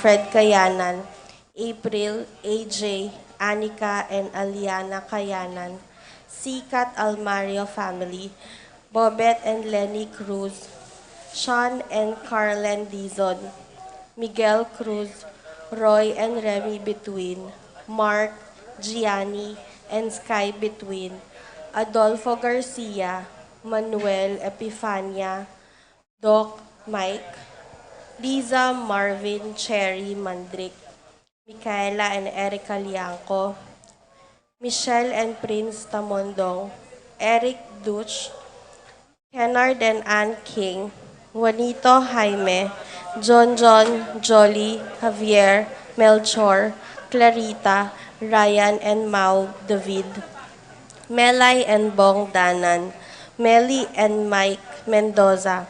Wilfred Kayanan, April, AJ, Anika, and Aliana Kayanan, Sikat Almario family, Bobet and Lenny Cruz, Sean and Carlen Dizon, Miguel Cruz, Roy and Remy Between, Mark, Gianni, and Sky Between, Adolfo Garcia, Manuel Epifania, Doc Mike, Liza Marvin Cherry Mandrik, Micaela and Erica Liangco, Michelle and Prince Tamondong, Eric Duch, Kennard and Ann King, Juanito Jaime, John John, Jolly, Javier, Melchor, Clarita, Ryan and Mau David, Melay and Bong Danan, Melly and Mike Mendoza,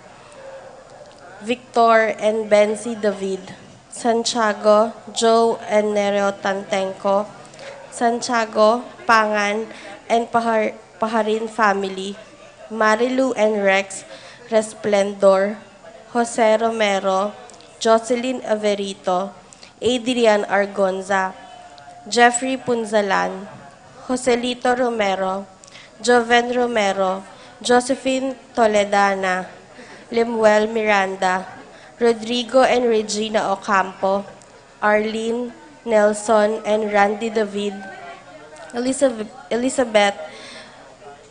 Victor and Benzi David, Santiago, Joe and Nereo Tantenko, Santiago, Pangan, and Paharin family, Marilu and Rex Resplendor, Jose Romero, Jocelyn Averito, Adrian Argonza, Jeffrey Punzalan, Joselito Romero, Joven Romero, Josephine Toledana, Lemuel Miranda, Rodrigo and Regina Ocampo, Arlene, Nelson, and Randy David, Elizabeth,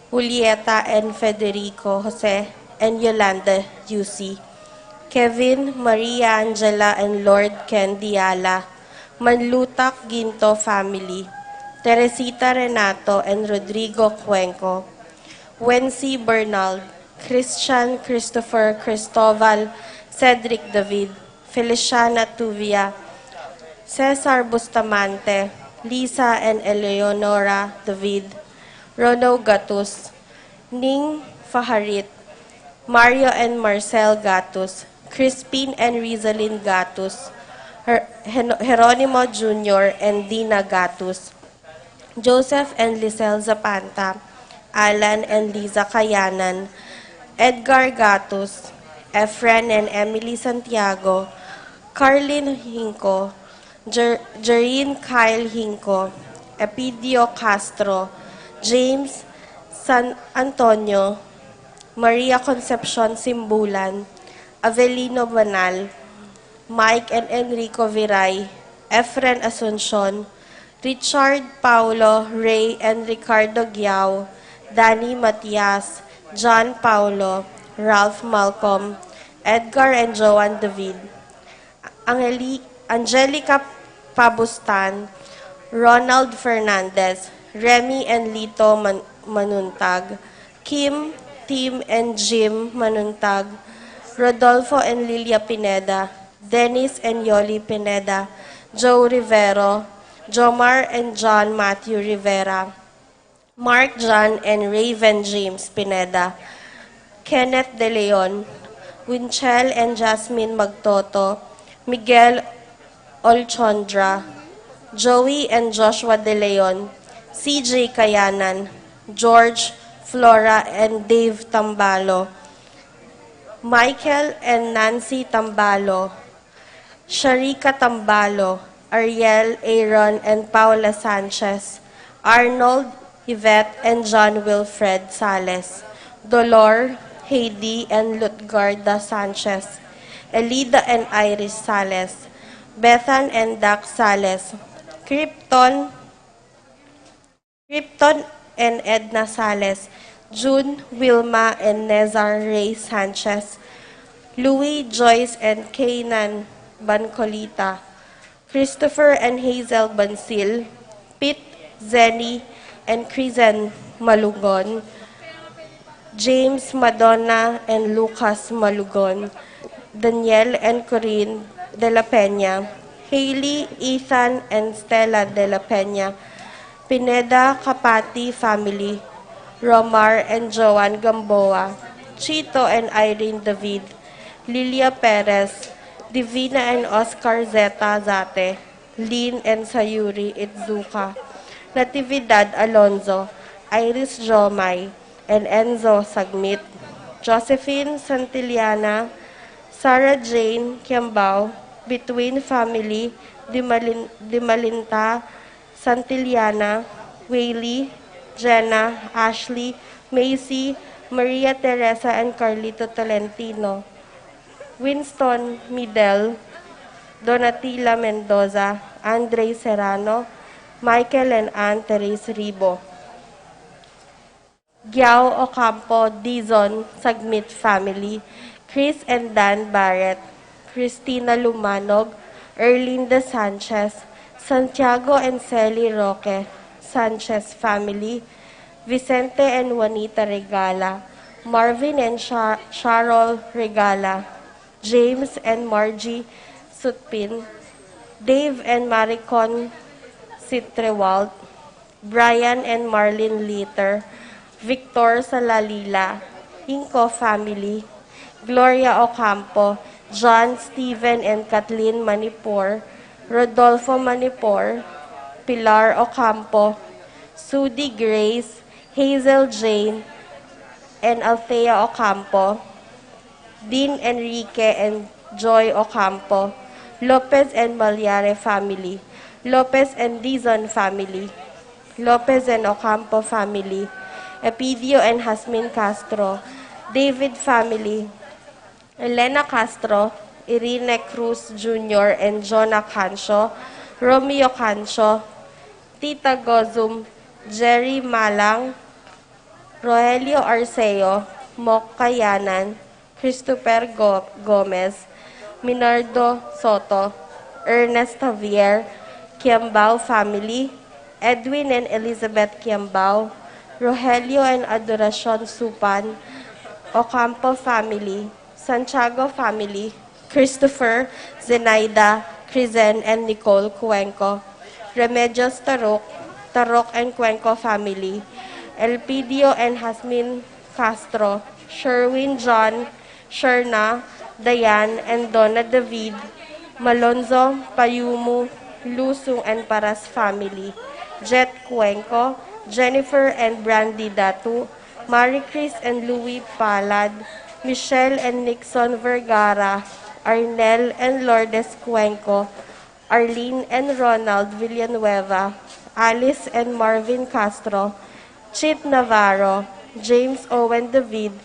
Julieta, and Federico Jose, and Yolanda UC, Kevin, Maria Angela, and Lord Ken Diala, Manlutak Ginto family, Teresita Renato, and Rodrigo Cuenco, Wency Bernald, Christian Christopher Cristoval, Cedric David, Feliciana Tuvia, Cesar Bustamante, Lisa and Eleonora David, Rono Gatus, Ning Faharit, Mario and Marcel Gatus, Crispin and Rizalyn Gatus, Jeronimo Jr. and Dina Gatus, Joseph and Lisel Zapanta, Alan and Liza Kayanan, Edgar Gatus, Efren and Emily Santiago, Carlin Hinco, Jareen Kyle Hinco, Epidio Castro, James San Antonio, Maria Concepcion Simbulan, Avelino Banal, Mike and Enrico Viray, Efren Asuncion, Richard Paulo, Ray and Ricardo Giao, Danny Matias, John Paulo, Ralph Malcolm, Edgar and Joan David, Angelica Pabustan, Ronald Fernandez, Remy and Lito Manuntag, Kim, Tim and Jim Manuntag, Rodolfo and Lilia Pineda, Dennis and Yoli Pineda, Joe Rivero, Jomar and John Matthew Rivera, Mark John and Raven James Pineda, Kenneth De Leon, Winchell and Jasmine Magtoto, Miguel Olchondra, Joey and Joshua De Leon, CJ Kayanan, George, Flora and Dave Tambalo, Michael and Nancy Tambalo, Sharika Tambalo, Ariel, Aaron, and Paula Sanchez, Arnold, Yvette, and John Wilfred Sales, Dolor, Heidi, and Lutgarda Sanchez, Elida and Iris Sales, Bethan and Dax Sales, Krypton and Edna Sales, June, Wilma, and Nezar Ray Sanchez, Louis, Joyce, and Kainan Bancolita, Christopher and Hazel Bansil, Pete, Zenny, and Crizen Malugon, James, Madonna, and Lucas Malugon, Daniel and Corinne De La Peña, Hailey, Ethan, and Stella De La Peña, Pineda Kapati family, Romar and Joan Gamboa, Chito and Irene David, Lilia Perez, Divina and Oscar Zeta Zate, Lynn and Sayuri Itzuka, Natividad Alonzo, Iris Jomay, and Enzo Sagmit, Josephine Santillana, Sarah Jane Kiambao, between family, Dimalinta, Santillana, Whaley, Jenna, Ashley, Macy, Maria Teresa, and Carlito Tolentino. Winston Midel, Donatila Mendoza, Andre Serrano, Michael and Ann Therese Ribo. Giao Ocampo, Dizon, Sagmit family, Chris and Dan Barrett, Christina Lumanog, Erlinda Sanchez, Santiago and Celi Roque, Sanchez family, Vicente and Juanita Regala, Marvin and Charol Regala, James and Margie Sutpin, Dave and Maricon Sitrewalt, Brian and Marlene Litter, Victor Salalila, Inco family, Gloria Ocampo, John, Stephen, and Kathleen Manipur, Rodolfo Manipur, Pilar Ocampo, Sudi Grace, Hazel Jane, and Althea Ocampo, Dean Enrique and Joy Ocampo, Lopez and Malyare family, Lopez and Dizon family, Lopez and Ocampo family, Epidio and Jasmine Castro, David family, Elena Castro, Irene Cruz Jr. and Jonah Cancio, Romeo Cancio, Tita Gozum, Jerry Malang, Rogelio Arceo, Mok Kayanan, Christopher Gomez, Minardo Soto, Ernest Javier, Kiambao family, Edwin and Elizabeth Kiambao, Rogelio and Adoracion Supan, Ocampo family, Santiago family, Christopher, Zenaida, Crizen, and Nicole Cuenco, Remedios Tarok, Tarok and Cuenco family, Elpidio and Jasmine Castro, Sherwin John, Sherna, Dayan, and Donna David, Malonzo, Payumu, Lusung, and Paras family, Jet Cuenco, Jennifer and Brandy Datu, Marie Chris and Louis Palad, Michelle and Nixon Vergara, Arnel and Lourdes Cuenco, Arlene and Ronald Villanueva, Alice and Marvin Castro, Chit Navarro, James Owen David,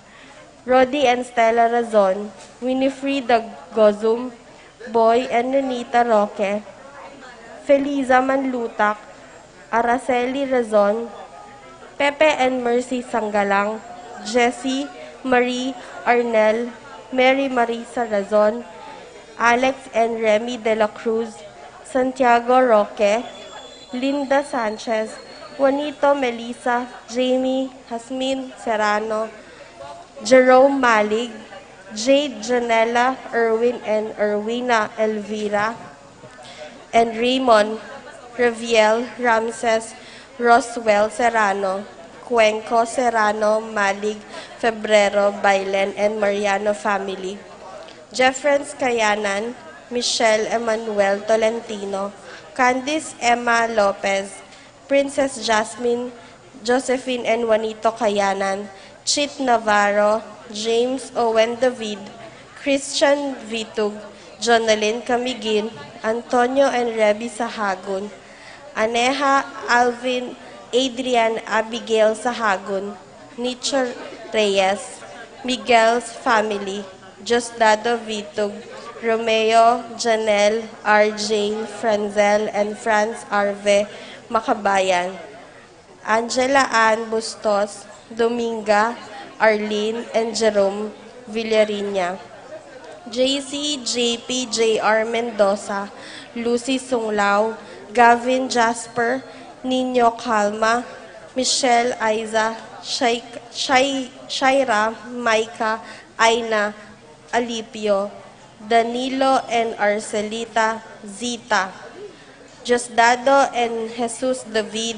Rodi and Stella Razon, Winifrida Gozum, Boy and Renita Roque, Feliza Manlutak, Araceli Razon, Pepe and Mercy Sanggalang, Jessie, Marie, Arnel, Mary Marisa Razon, Alex and Remy De La Cruz, Santiago Roque, Linda Sanchez, Juanito Melissa, Jamie, Jasmine Serrano, Jerome Malig, Jade Janela, Erwin and Erwina Elvira, and Raymond Reviel, Ramses, Roswell Serrano, Cuenco Serrano, Malig, Febrero, Bailen, and Mariano family, Jeffrens Kayanan, Michelle Emmanuel Tolentino, Candice Emma Lopez, Princess Jasmine, Josephine and Juanito Kayanan, Chit Navarro, James Owen David, Christian Vitug, Jonalyn Camigin, Antonio and Rebi Sahagun, Aneha Alvin Adrian Abigail Sahagun, Nicho Reyes, Miguel's family, Josdado Vitug, Romeo, Janelle, RJ, Franzel, and Franz Arve Makabayan, Angela Ann Bustos, Dominga, Arlene, and Jerome Villariña, JC, JP, JR Mendoza, Lucy Sunglao, Gavin Jasper, Nino Calma, Michelle Aiza, Shaira, Maika, Aina, Alipio, Danilo and Arcelita, Zita, Diosdado and Jesus David,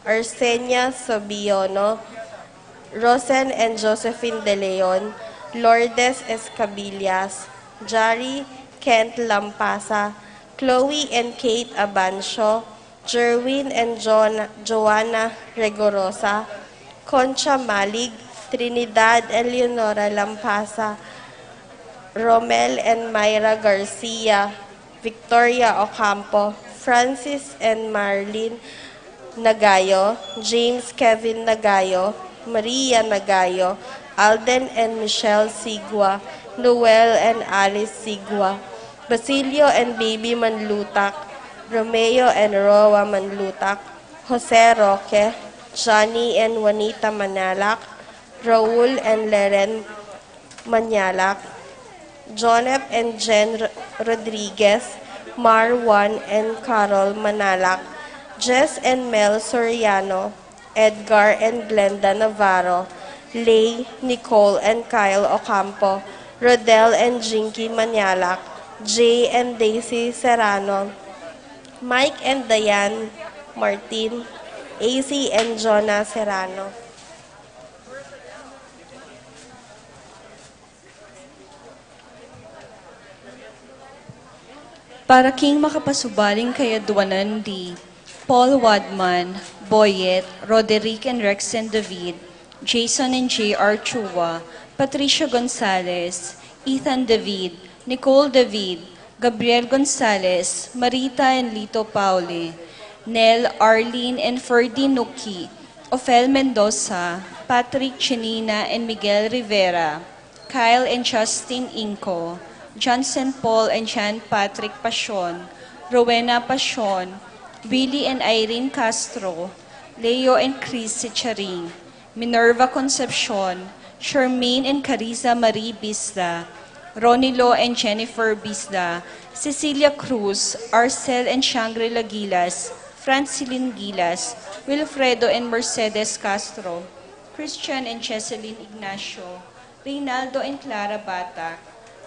Arsenia Sobiono, Rosen and Josephine De Leon, Lourdes Escabillas, Jari Kent Lampasa, Chloe and Kate Abancio, Jerwin and Joanna Regorosa, Concha Malig, Trinidad and Leonora Lampasa, Romel and Myra Garcia, Victoria Ocampo, Francis and Marlene Nagayo, James Kevin Nagayo, Maria Nagayo, Alden and Michelle Sigua, Noel and Alice Sigua, Basilio and Baby Manlutak, Romeo and Roa Manlutak, Jose Roque, Johnny and Juanita Manalak, Raul and Leren Manalak, Jonep and Jen Rodriguez, Marwan and Carol Manalak, Jess and Mel Soriano, Edgar and Glenda Navarro, Lay, Nicole and Kyle Ocampo, Rodel and Jinky Manalak, Jay and Daisy Serrano, Mike and Diane Martin, AC and Jonah Serrano. Para king makapasubaling kayadwanan di Paul Wadman, Boyet, Roderick and Rexen David, Jason and J.R. Chua, Patricia Gonzalez, Ethan David, Nicole David, Gabriel Gonzalez, Marita and Lito Pauli, Nel, Arlene and Ferdy Nuki, Ofel Mendoza, Patrick Chinina and Miguel Rivera, Kyle and Justin Inco, Johnson Paul and Jan Patrick Pasion, Rowena Pasion, Willie and Irene Castro, Leo and Chris Charing, Minerva Concepcion, Charmaine and Carissa Marie Bisda, Ronilo and Jennifer Bisda, Cecilia Cruz, Arcel and Shangri-La Gilas, Francilin Gilas, Wilfredo and Mercedes Castro, Christian and Cheseline Ignacio, Reynaldo and Clara Bata,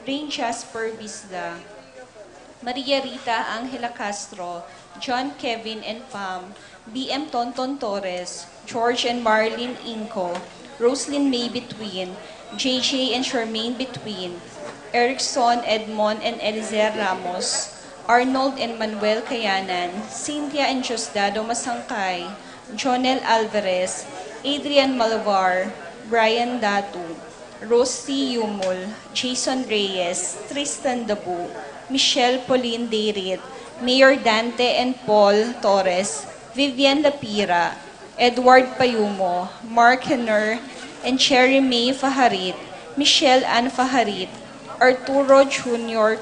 Rain Jasper Bisda, Maria Rita Angela Castro, John Kevin and Pam, BM Tonton Torres, George and Marlene Inco, Roslyn May Between, JJ and Charmaine Between, Erickson, Edmond and Elizer Ramos, Arnold and Manuel Kayanan, Cynthia and Josdado Masangkay, Jonel Alvarez, Adrian Malvar, Brian Datu, Rosie Yumul, Jason Reyes, Tristan Dabu, Michelle Pauline Deirit, Mayor Dante and Paul Torres, Vivian Lapira, Edward Payumo, Mark Henner, and Cherry May Faharit, Michelle Ann Faharit, Arturo Jr.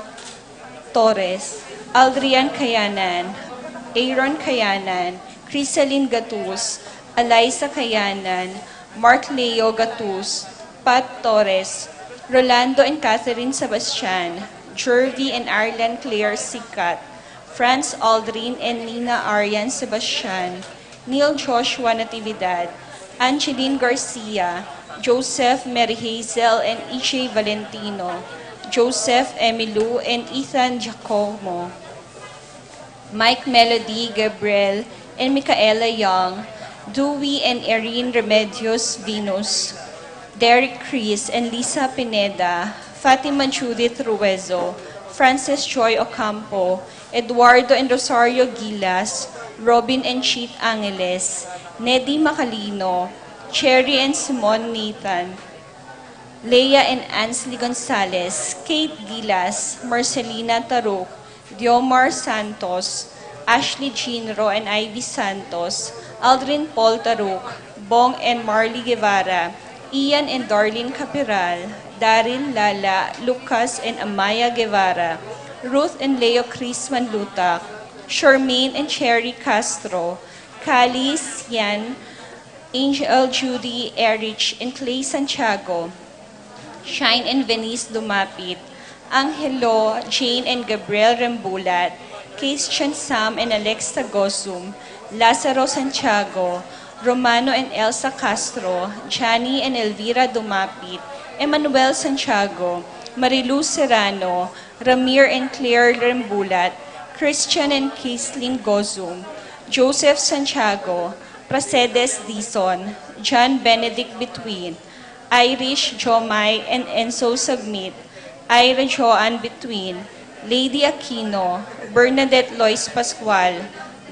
Torres, Aldrian Kayanan, Aaron Kayanan, Crisaline Gatus, Eliza Kayanan, Mark Leo Gatus, Pat Torres, Rolando and Catherine Sebastian, Jervy and Arlan Claire Sikat, Franz Aldrin and Nina Arian Sebastian, Neil Joshua Natividad, Angeline Garcia, Joseph Mary Hazel and E.J. Valentino, Joseph Emilu and Ethan Giacomo, Mike Melody Gabriel and Micaela Young, Dewey and Erin Remedios Venus, Derek Chris and Lisa Pineda, Fatima Judith Ruezo, Frances Joy Ocampo, Eduardo and Rosario Gilas, Robin and Cheat Angeles, Neddy Macalino, Cherry and Simon Nathan, Leia and Ansley Gonzalez, Kate Gilas, Marcelina Taruk, Diomar Santos, Ashley Ginro and Ivy Santos, Aldrin Paul Taruk, Bong and Marley Guevara, Ian and Darlene Capiral, Daryl Lala, Lucas and Amaya Guevara, Ruth and Leo Chris Manlutak, Charmaine and Cherry Castro, Kali Sian, Angel Judy Erich and Clay Santiago, Shine and Venice Lumapit, Angelo, Jane and Gabriel Rembulat, Christian Sam and Alexa Gosum, Lazaro Santiago, Romano and Elsa Castro, Johnny and Elvira Dumapit, Emmanuel Santiago, Marilu Serrano, Ramir and Claire Rembulat, Christian and Kathleen Gozum, Joseph Santiago, Pracedes Dizon, John Benedict Between, Irish Jomai and Enzo Submit, Ira Joan Between, Lady Aquino, Bernadette Lois Pascual,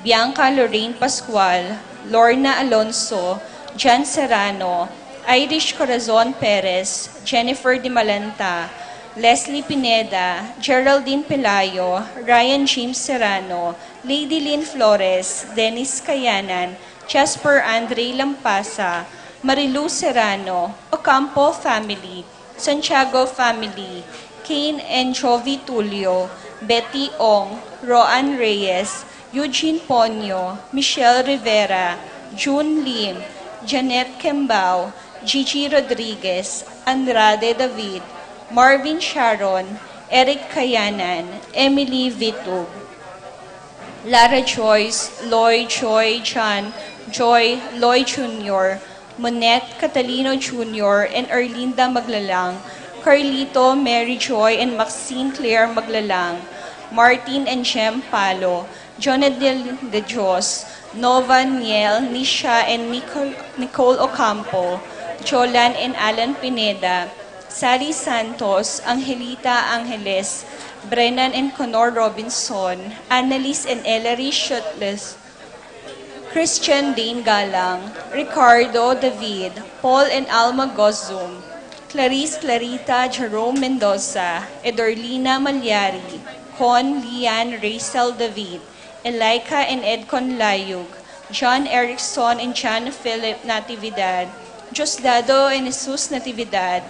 Bianca Lorraine Pascual, Lorna Alonso, Jan Serrano, Irish Corazon Perez, Jennifer Di Malanta, Leslie Pineda, Geraldine Pelayo, Ryan James Serrano, Lady Lynn Flores, Dennis Kayanan, Jasper Andre Lampasa, Marilu Serrano, Ocampo family, Santiago family, Kane and Jovi Tulio, Betty Ong, Roan Reyes, Eugene Ponyo, Michelle Rivera, June Lim, Janet Kembao, Gigi Rodriguez, Andrade David, Marvin Sharon, Eric Kayanan, Emily Vitug, Lara Joyce, Lloyd Joy John, Joy Lloyd Jr., Monette Catalino Jr., and Erlinda Maglalang, Carlito, Mary Joy, and Maxine Claire Maglalang, Martin and Jem Palo, Jonadel De Dios, Nova Niel, Nisha, and Nicole Ocampo, Jolan and Alan Pineda, Sally Santos, Angelita Angeles, Brennan and Conor Robinson, Annalise and Ellery Shutless, Christian Dane Galang, Ricardo David, Paul and Alma Gozum, Clarice Clarita Jerome Mendoza, Edorlina Malyari, Con Lian Rachel David, Elika and Edcon Layug, John Erickson and John Philip Natividad, Diosdado and Jesus Natividad,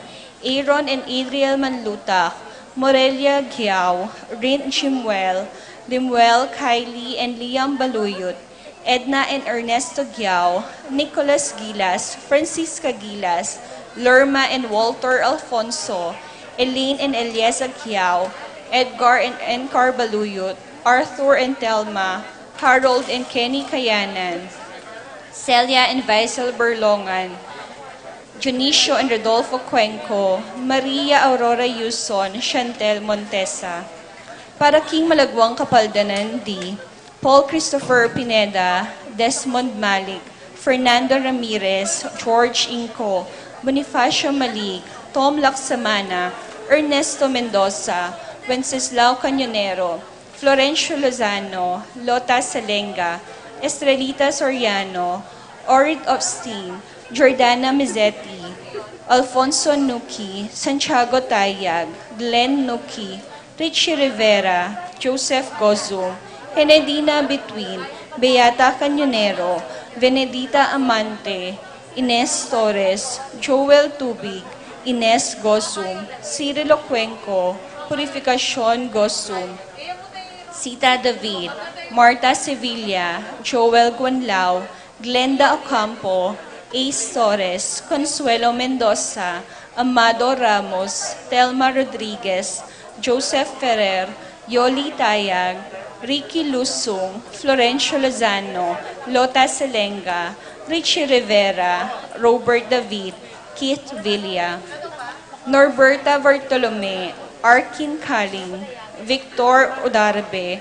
Aaron and Adriel Manlutak, Morelia Giao, Rin Jimuel, Limuel Kylie and Liam Baluyot, Edna and Ernesto Giao, Nicholas Gilas, Francisca Gilas, Lerma and Walter Alfonso, Elaine and Elieza Giao, Edgar and Encar Baluyot, Arthur and Telma, Harold and Kenny Kayanan, Celia and Vaisel Berlongan, Junicio and Rodolfo Cuenco, Maria Aurora Yuson, Chantel Montesa. Para King Malagwang Kapaldanan D, Paul Christopher Pineda, Desmond Malik, Fernando Ramirez, George Inco, Bonifacio Malig, Tom Laksamana, Ernesto Mendoza, Wenceslao Cañonero, Florencio Lozano, Lota Salenga, Estrelita Soriano, Orid Obstin, Jordana Mizzetti, Alfonso Nuki, Santiago Tayag, Glenn Nuki, Richie Rivera, Joseph Gozum, Henedina Between, Beata Cañonero, Venedita Amante, Ines Torres, Joel Tubig, Ines Gozum, Cirilo Cuenco, Purificacion Gozum, Sita David, Marta Sevilla, Joel Guanlao, Glenda Ocampo, Ace Torres, Consuelo Mendoza, Amado Ramos, Telma Rodriguez, Joseph Ferrer, Yoli Tayag, Ricky Lusung, Florencio Lozano, Lota Selenga, Richie Rivera, Robert David, Keith Villa, Norberta Bartolome, Arkin Kaling, Victor Udarbe,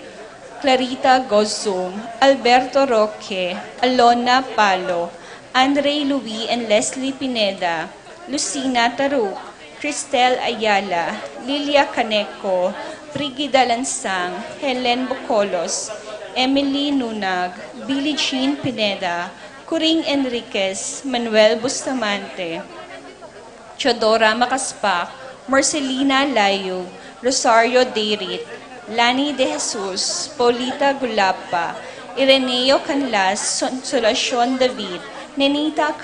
Clarita Gozum, Alberto Roque, Alona Palo, Andre Louis and Leslie Pineda, Lucina Taruk, Cristel Ayala, Lilia Caneco, Brigida Lansang, Helen Bocolos, Emily Nunag, Billie Jean Pineda, Kuring Enriquez, Manuel Bustamante, Chodora Makaspak, Marcelina Layo, Rosario Deirit, Lani De Jesus, Paulita Gulapa, Ireneo Canlas, Consolacion David, Nenita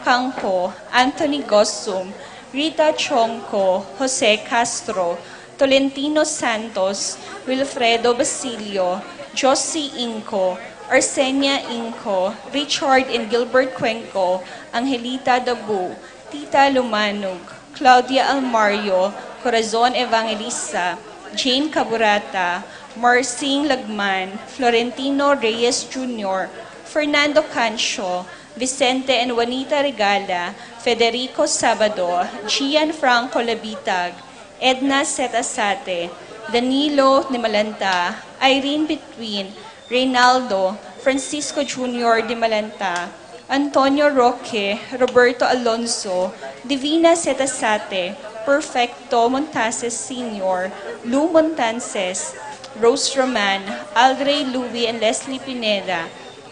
Kangko, Anthony Gosum, Rita Chongco, Jose Castro, Tolentino Santos, Wilfredo Basilio, Josie Inco, Arsenia Inco, Richard and Gilbert Cuenco, Angelita Dabu, Tita Lumanog, Claudia Almario, Corazon Evangelista, Jane Caburata, Marcing Lagman, Florentino Reyes Jr., Fernando Cancio, Vicente and Juanita Regala, Federico Sabado, Gian Franco Labitag, Edna Setasate, Danilo Nimalanta, Irene Between, Reynaldo, Francisco Jr. de Malanta, Antonio Roque, Roberto Alonso, Divina Setasate, Perfecto Montases Sr., Lou Montances, Rose Roman, Aldrey Louie and Leslie Pineda,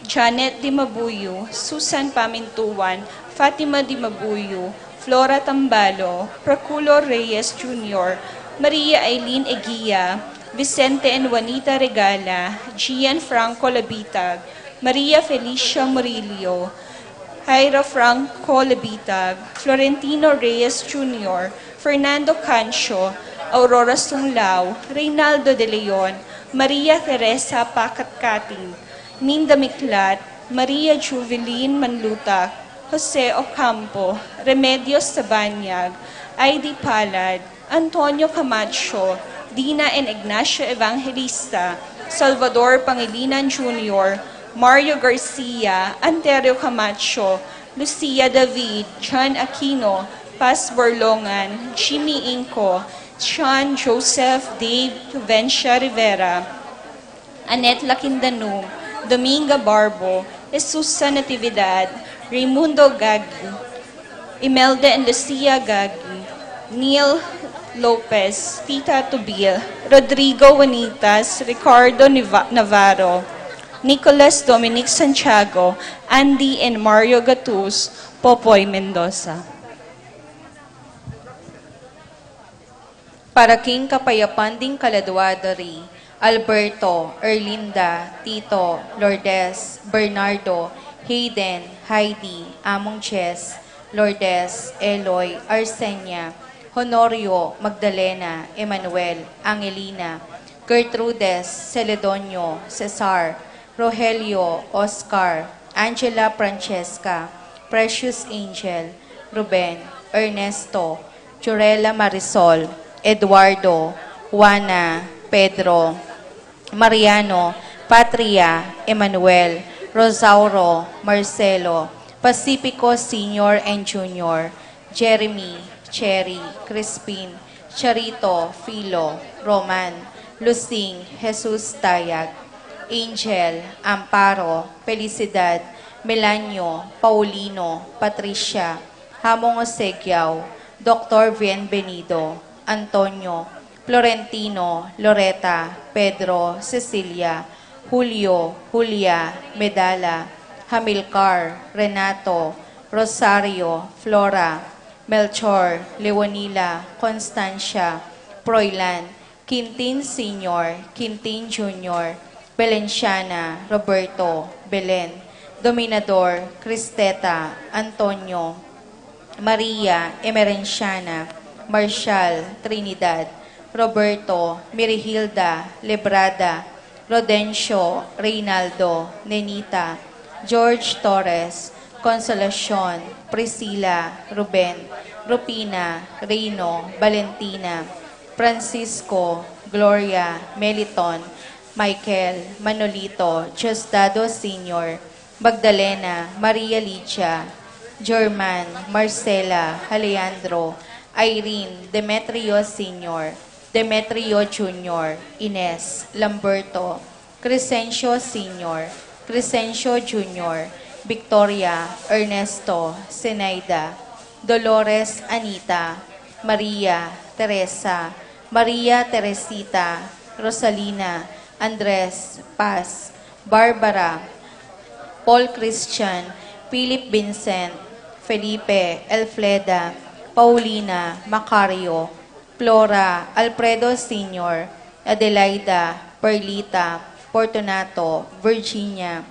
Janet Di Mabuyo, Susan Pamintuan, Fatima Di Mabuyo, Flora Tambalo, Proculo Reyes Jr., Maria Eileen Eguia, Vicente and Juanita Regala, Gian Franco Labitag, Maria Felicia Murillo, Jairo Franco Labitag, Florentino Reyes Jr., Fernando Cancio, Aurora Sunglao, Reynaldo de Leon, Maria Teresa Pacatcating, Ninda Miklat, Maria Juveline Manlutak, Jose Ocampo, Remedios Sabanyag, Heidi Palad, Antonio Camacho, Dina and Ignacio Evangelista, Salvador Pangilinan Jr., Mario Garcia, Anterio Camacho, Lucia David, John Aquino, Paz Borlongan, Jimmy Inco, Sean Joseph Dave Vencia Rivera, Annette Lakindanum, Dominga Barbo, Jesusa Natividad, Raimundo Gagi, Imelda and Lucia Gagi, Neil Lopez, Tita Tubil, Rodrigo Wanitas, Ricardo Navarro, Nicolas Dominic Santiago, Andy and Mario Gatus, Popoy Mendoza. Para King Kapayapan ding Kaladwadari, Alberto, Erlinda, Tito, Lourdes, Bernardo, Hayden, Heidi, Among Ches, Lourdes, Eloy, Arsenia, Honorio, Magdalena, Emmanuel, Angelina, Gertrudes, Celedonio, Cesar, Rogelio, Oscar, Angela Francesca, Precious Angel, Ruben, Ernesto, Jurela Marisol, Eduardo, Juana, Pedro, Mariano, Patria, Emmanuel, Rosauro, Marcelo, Pacifico Senior and Junior, Jeremy, Cherry, Crispin, Charito, Filo, Roman, Lusing, Jesus Tayag, Angel, Amparo, Felicidad, Melanio, Paulino, Patricia, Hamong Osegiao, Dr. Bienvenido, Antonio, Florentino, Loreta, Pedro, Cecilia, Julio, Julia, Medala, Hamilcar, Renato, Rosario, Flora, Melchor, Leonila, Constancia, Proilan, Quintin Sr., Quintin Jr., Belenciana, Roberto, Belen, Dominador, Cristeta, Antonio, Maria, Emerenciana, Marshall, Trinidad, Roberto, Mirihilda, Lebrada, Rodencio, Reynaldo, Nenita, George Torres, Consolacion, Priscilla, Ruben, Rupina, Rino, Valentina, Francisco, Gloria, Meliton, Michael, Manolito, Diosdado Sr., Magdalena, Maria Licia, German, Marcela, Alejandro, Irene, Demetrio Sr., Demetrio Jr., Ines, Lamberto, Crescencio Sr., Crescencio Jr., Victoria, Ernesto, Zenaida, Dolores Anita, Maria, Teresa, Maria Teresita, Rosalina, Andres, Paz, Barbara, Paul Christian, Philip Vincent, Felipe, Elfleda, Paulina, Macario, Flora, Alfredo Sr., Adelaida, Perlita, Fortunato, Virginia,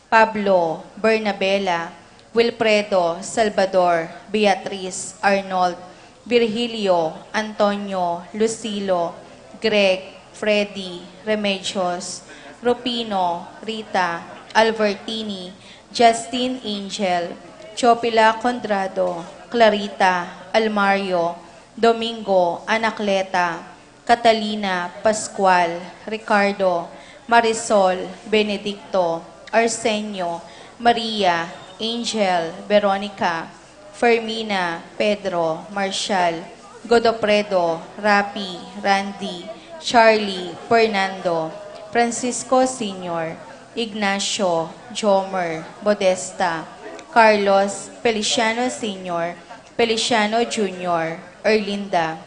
Pablo, Bernabela, Wilfredo, Salvador, Beatriz, Arnold, Virgilio, Antonio, Lucilo, Greg, Freddy, Remedios, Rupino, Rita, Albertini, Justin Angel, Chopila Condrado, Clarita, Almario, Domingo, Anacleta, Catalina, Pascual, Ricardo, Marisol, Benedicto, Arsenio, Maria, Angel, Veronica, Fermina, Pedro, Marshall, Godopredo, Rapi, Randy, Charlie, Fernando, Francisco Sr., Ignacio, Jomer, Modesta, Carlos, Feliciano Sr., Feliciano Jr., Erlinda,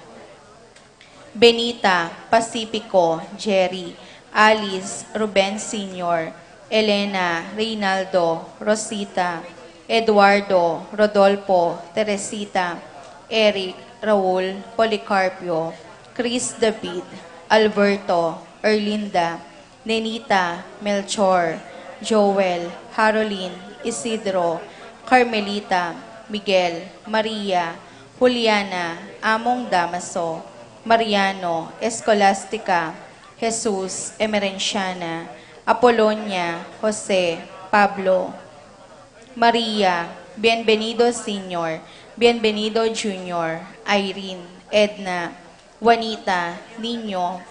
Benita, Pacifico, Jerry, Alice, Ruben Sr., Elena, Reynaldo, Rosita, Eduardo, Rodolfo, Teresita, Eric, Raul, Policarpio, Chris David, Alberto, Erlinda, Nenita, Melchor, Joel, Haroline, Isidro, Carmelita, Miguel, Maria, Juliana, Among Damaso, Mariano, Escolastica, Jesus, Emerenciana, Apolonia, Jose, Pablo, Maria, Bienvenido Senior, Bienvenido Junior, Irene, Edna, Juanita, Nino,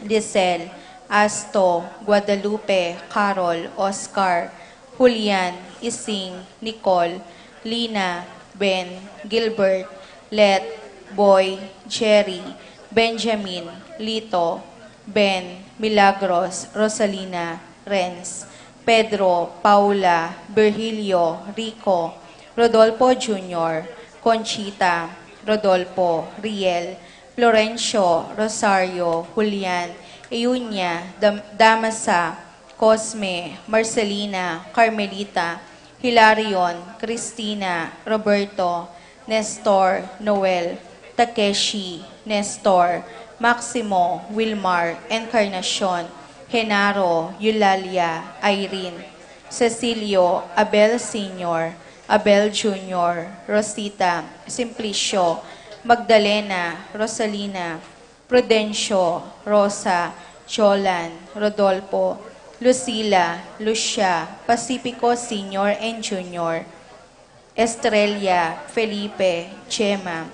Lisel, Asto, Guadalupe, Carol, Oscar, Julian, Ising, Nicole, Lina, Ben, Gilbert, Let, Boy, Jerry, Benjamin, Lito, Ben, Milagros, Rosalina, Renz, Pedro, Paula, Virgilio, Rico, Rodolfo Jr., Conchita, Rodolfo, Riel, Florencio, Rosario, Julian, Eunia, Damasa, Cosme, Marcelina, Carmelita, Hilarion, Cristina, Roberto, Nestor, Noel, Takeshi, Nestor, Maximo, Wilmar, Encarnacion, Genaro, Eulalia, Irene, Cecilio, Abel Sr., Abel Jr., Rosita, Simplicio, Magdalena, Rosalina, Prudencio, Rosa, Jolan, Rodolfo, Lucila, Lucia, Pacifico Sr. and Jr., Estrella, Felipe, Chema,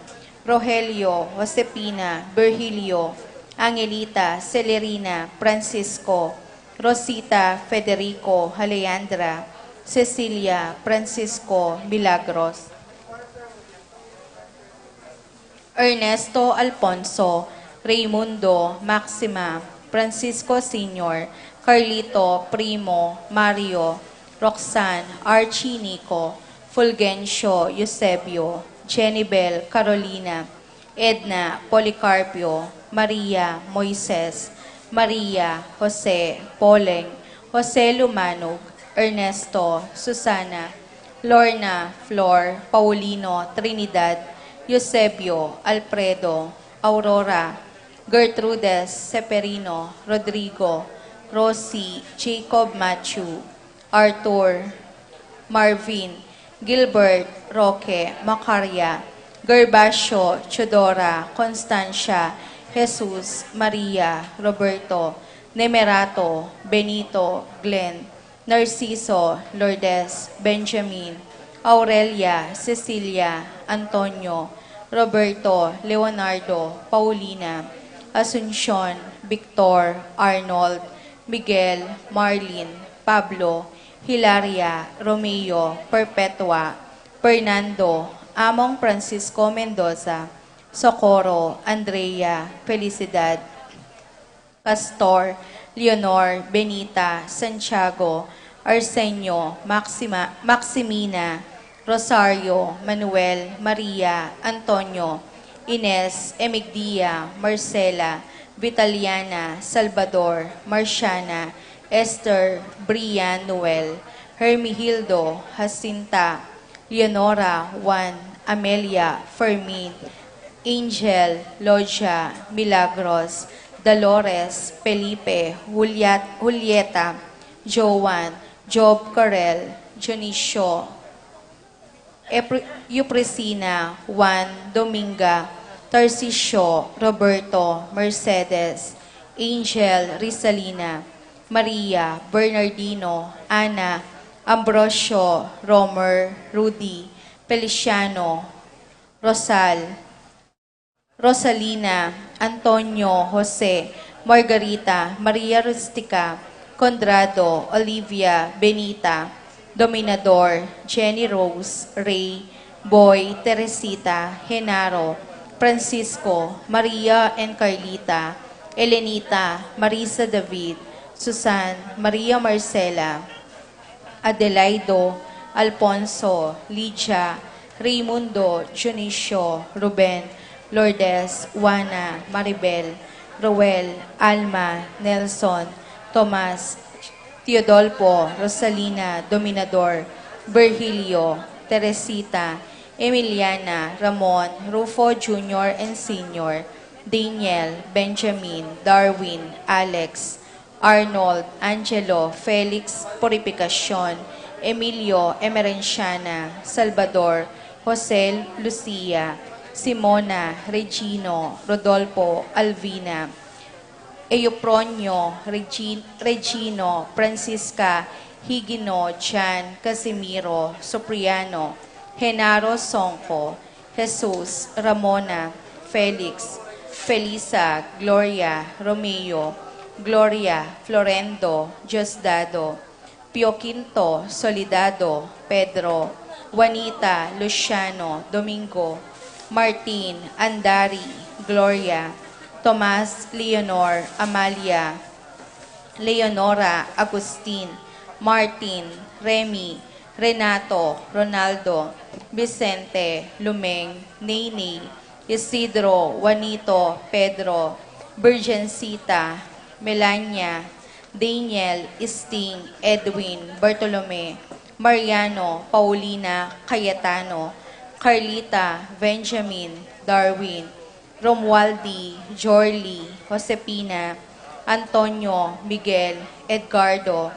Rogelio, Josepina, Virgilio, Angelita, Celerina, Francisco, Rosita, Federico, Alejandra, Cecilia, Francisco, Milagros, Ernesto Alfonso, Raimundo, Maxima, Francisco Sr., Carlito, Primo, Mario, Roxanne, Archie Nico, Fulgencio, Eusebio, Jenibel, Carolina, Edna, Policarpio, Maria, Moises, Maria, Jose, Poleng, Jose Lumanog, Ernesto, Susana, Lorna, Flor, Paulino, Trinidad, Eusebio, Alfredo, Aurora, Gertrudes, Seperino, Rodrigo, Rosie, Jacob Matthew, Arthur, Marvin, Gilbert, Roque, Macaria, Gervasio, Chodora, Constancia, Jesus, Maria, Roberto, Nemerato, Benito, Glenn, Narciso, Lourdes, Benjamin, Aurelia, Cecilia, Antonio, Roberto, Leonardo, Paulina, Asuncion, Victor, Arnold, Miguel, Marlin, Pablo, Hilaria, Romeo, Perpetua, Fernando, Among Francisco Mendoza, Socorro, Andrea, Felicidad, Pastor, Leonor, Benita, Santiago, Arsenio, Maximina, Rosario, Manuel, Maria, Antonio, Ines, Emigdia, Marcela, Vitaliana, Salvador, Marciana, Esther, Brian, Noel, Hermihildo, Jacinta, Leonora, Juan, Amelia, Fermin, Angel, Logia, Milagros, Dolores, Felipe, Julieta, Joan, Job Carel, Jonicio, Eupresina, Juan, Dominga, Tarcisio, Roberto, Mercedes, Angel, Risalina, Maria, Bernardino, Ana, Ambrosio, Romer, Rudy, Feliciano, Rosal, Rosalina, Antonio, Jose, Margarita, Maria Rustica, Condrado, Olivia, Benita, Dominador, Jenny Rose, Ray, Boy, Teresita, Genaro, Francisco, Maria and Carlita, Elenita, Marisa David, Susan, Maria Marcela, Adelaido, Alfonso, Lydia, Raimundo, Junicio, Ruben, Lourdes, Juana, Maribel, Roel, Alma, Nelson, Tomas, Teodolfo, Rosalina, Dominador, Virgilio, Teresita, Emiliana, Ramon, Rufo Jr. and Sr., Daniel, Benjamin, Darwin, Alex, Arnold, Angelo, Felix Purificacion, Emilio Emerenciana, Salvador, Jose Lucia, Simona, Regino, Rodolfo, Alvina, Eupronio, Regino, Francisca, Higino, Jan, Casimiro, Supriano, Genaro Songko, Jesus, Ramona, Felix, Felisa, Gloria, Romeo, Gloria, Florendo, Diosdado, Pio Quinto, Soledado, Pedro, Juanita, Luciano, Domingo, Martin, Andari, Gloria, Tomas, Leonor, Amalia, Leonora, Agustin, Martin, Remy, Renato, Ronaldo, Vicente, Lumeng, Nene, Isidro, Juanito, Pedro, Virgencita, Melania, Daniel, Sting, Edwin, Bartolome, Mariano, Paulina, Cayetano, Carlita, Benjamin, Darwin, Romualdi, Jorly, Josepina, Antonio, Miguel, Edgardo,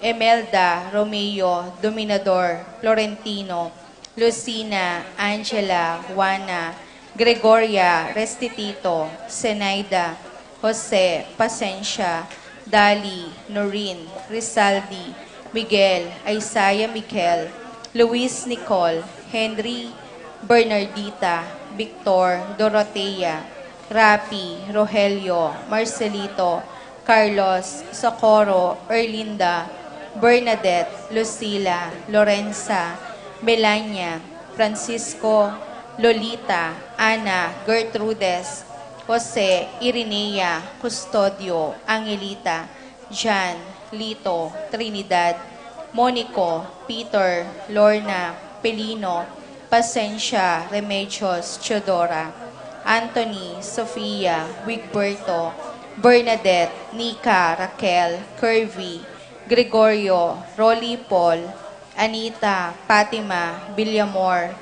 Emelda, Romeo, Dominador, Florentino, Lucina, Angela, Juana, Gregoria, Restituto, Zenaida, Jose, Pasencia, Dali, Norin, Rizaldi, Miguel, Isaiah Miquel, Luis Nicole, Henry, Bernardita, Victor, Dorotea, Rapi, Rogelio, Marcelito, Carlos, Socorro, Erlinda, Bernadette, Lucila, Lorenza, Melania, Francisco, Lolita, Ana, Gertrudes, Jose, Irinea, Custodio, Angelita, Jan, Lito, Trinidad, Monico, Peter, Lorna, Pelino, Pasencia, Remedios, Chodora, Anthony, Sofia, Wigberto, Bernadette, Nika, Raquel, Curvy, Gregorio, Rolly Paul, Anita, Fatima, Villamor,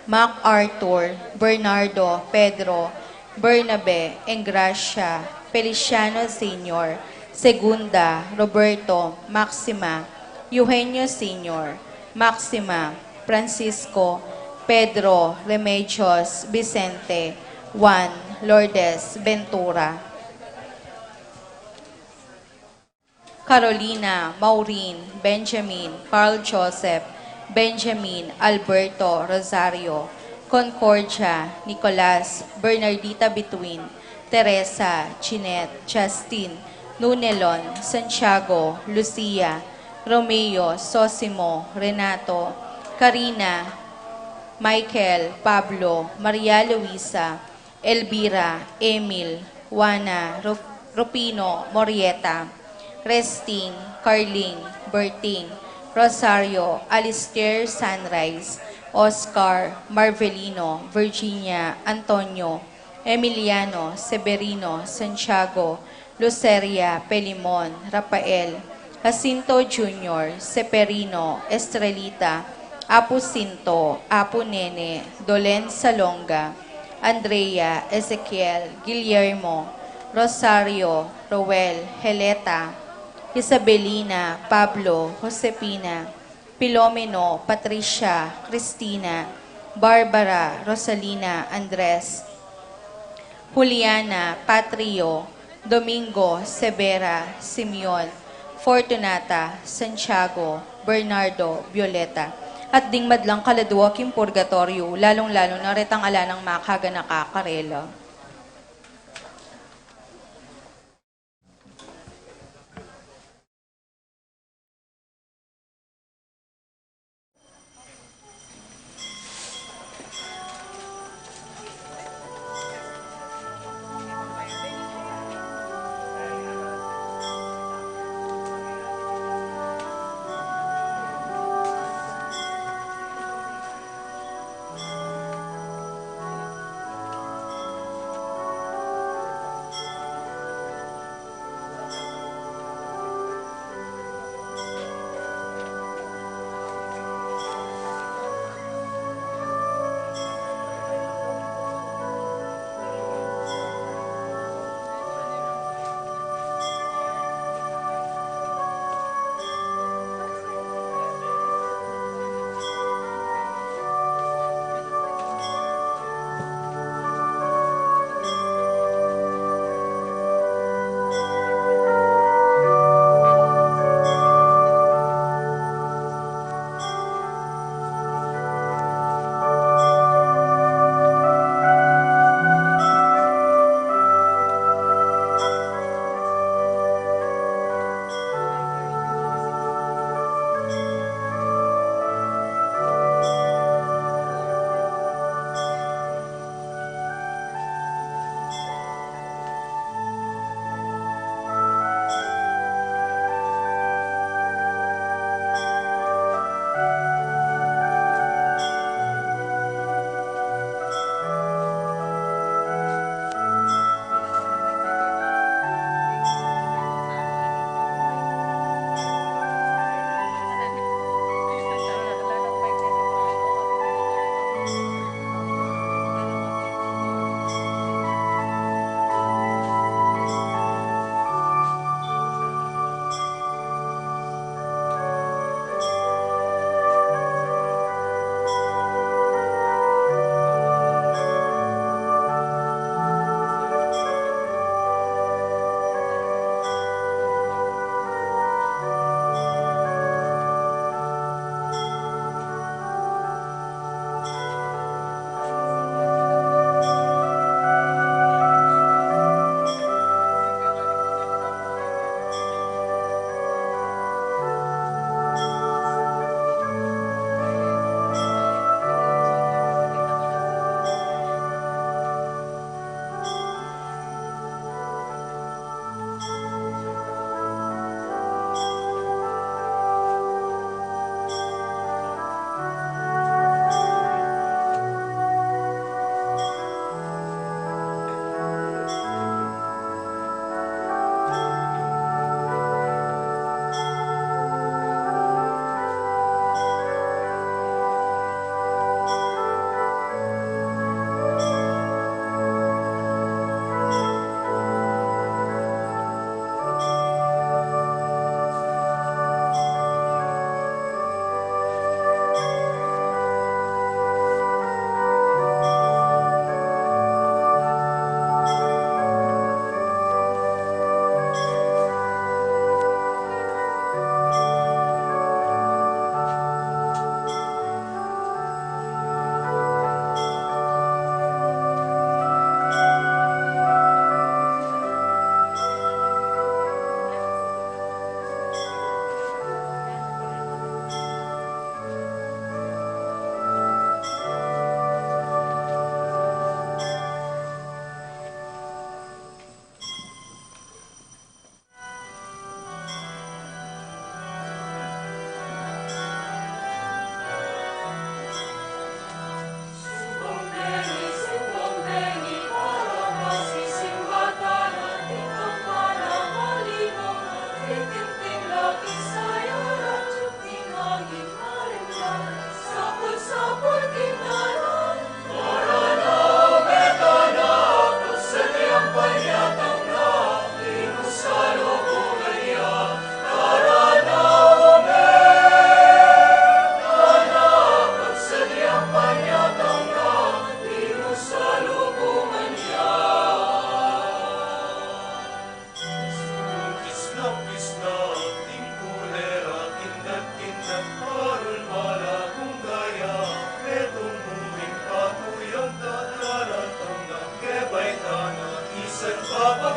MacArthur, Bernardo, Pedro, Bernabe, Engracia, Feliciano Sr., Segunda, Roberto, Maxima, Eugenio Sr., Maxima, Francisco, Pedro, Remedios, Vicente, Juan, Lourdes, Ventura, Carolina, Maureen, Benjamin, Carl Joseph, Benjamin, Alberto, Rosario, Concordia, Nicolas, Bernardita Between, Teresa, Jeanette, Justin, Nunelon, Santiago, Lucia, Romeo, Sosimo, Renato, Karina, Michael, Pablo, Maria Luisa, Elvira, Emil, Juana, Rupino, Morieta, Resting, Carling, Berting, Rosario, Alistair Sunrise, Oscar, Marvelino, Virginia, Antonio, Emiliano, Severino, Santiago, Luceria, Pelimon, Rafael, Jacinto Jr., Seperino, Estrelita, Apu Sinto, Apu Nene, Dolen Salonga, Andrea, Ezequiel, Guillermo, Rosario, Roel, Heleta, Isabelina, Pablo, Josepina, Pilomeno, Patricia, Cristina, Barbara, Rosalina, Andres, Juliana, Patrio, Domingo, Severa, Simeon, Fortunata, Santiago, Bernardo, Violeta. At dingmad lang kaladwa kim purgatorio, lalong-lalo na retang ala ng makaga nakakarela.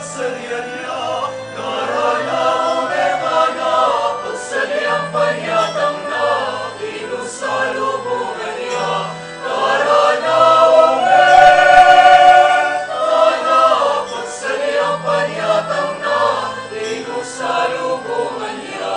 pagsalyan niya. Narana umekana, pagsalyang panyatang na, inusalubungan niya. Narana umekana, pagsalyang panyatang na, inusalubungan niya.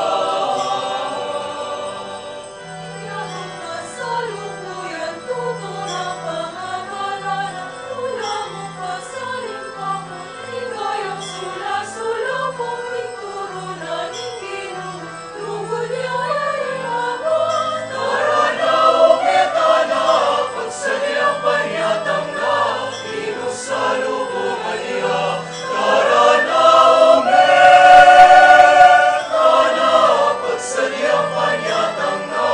Narana umekana, pagsalyang panyatang na, inusalubungan niya. Narana umekana, pagsalyang panyatang na,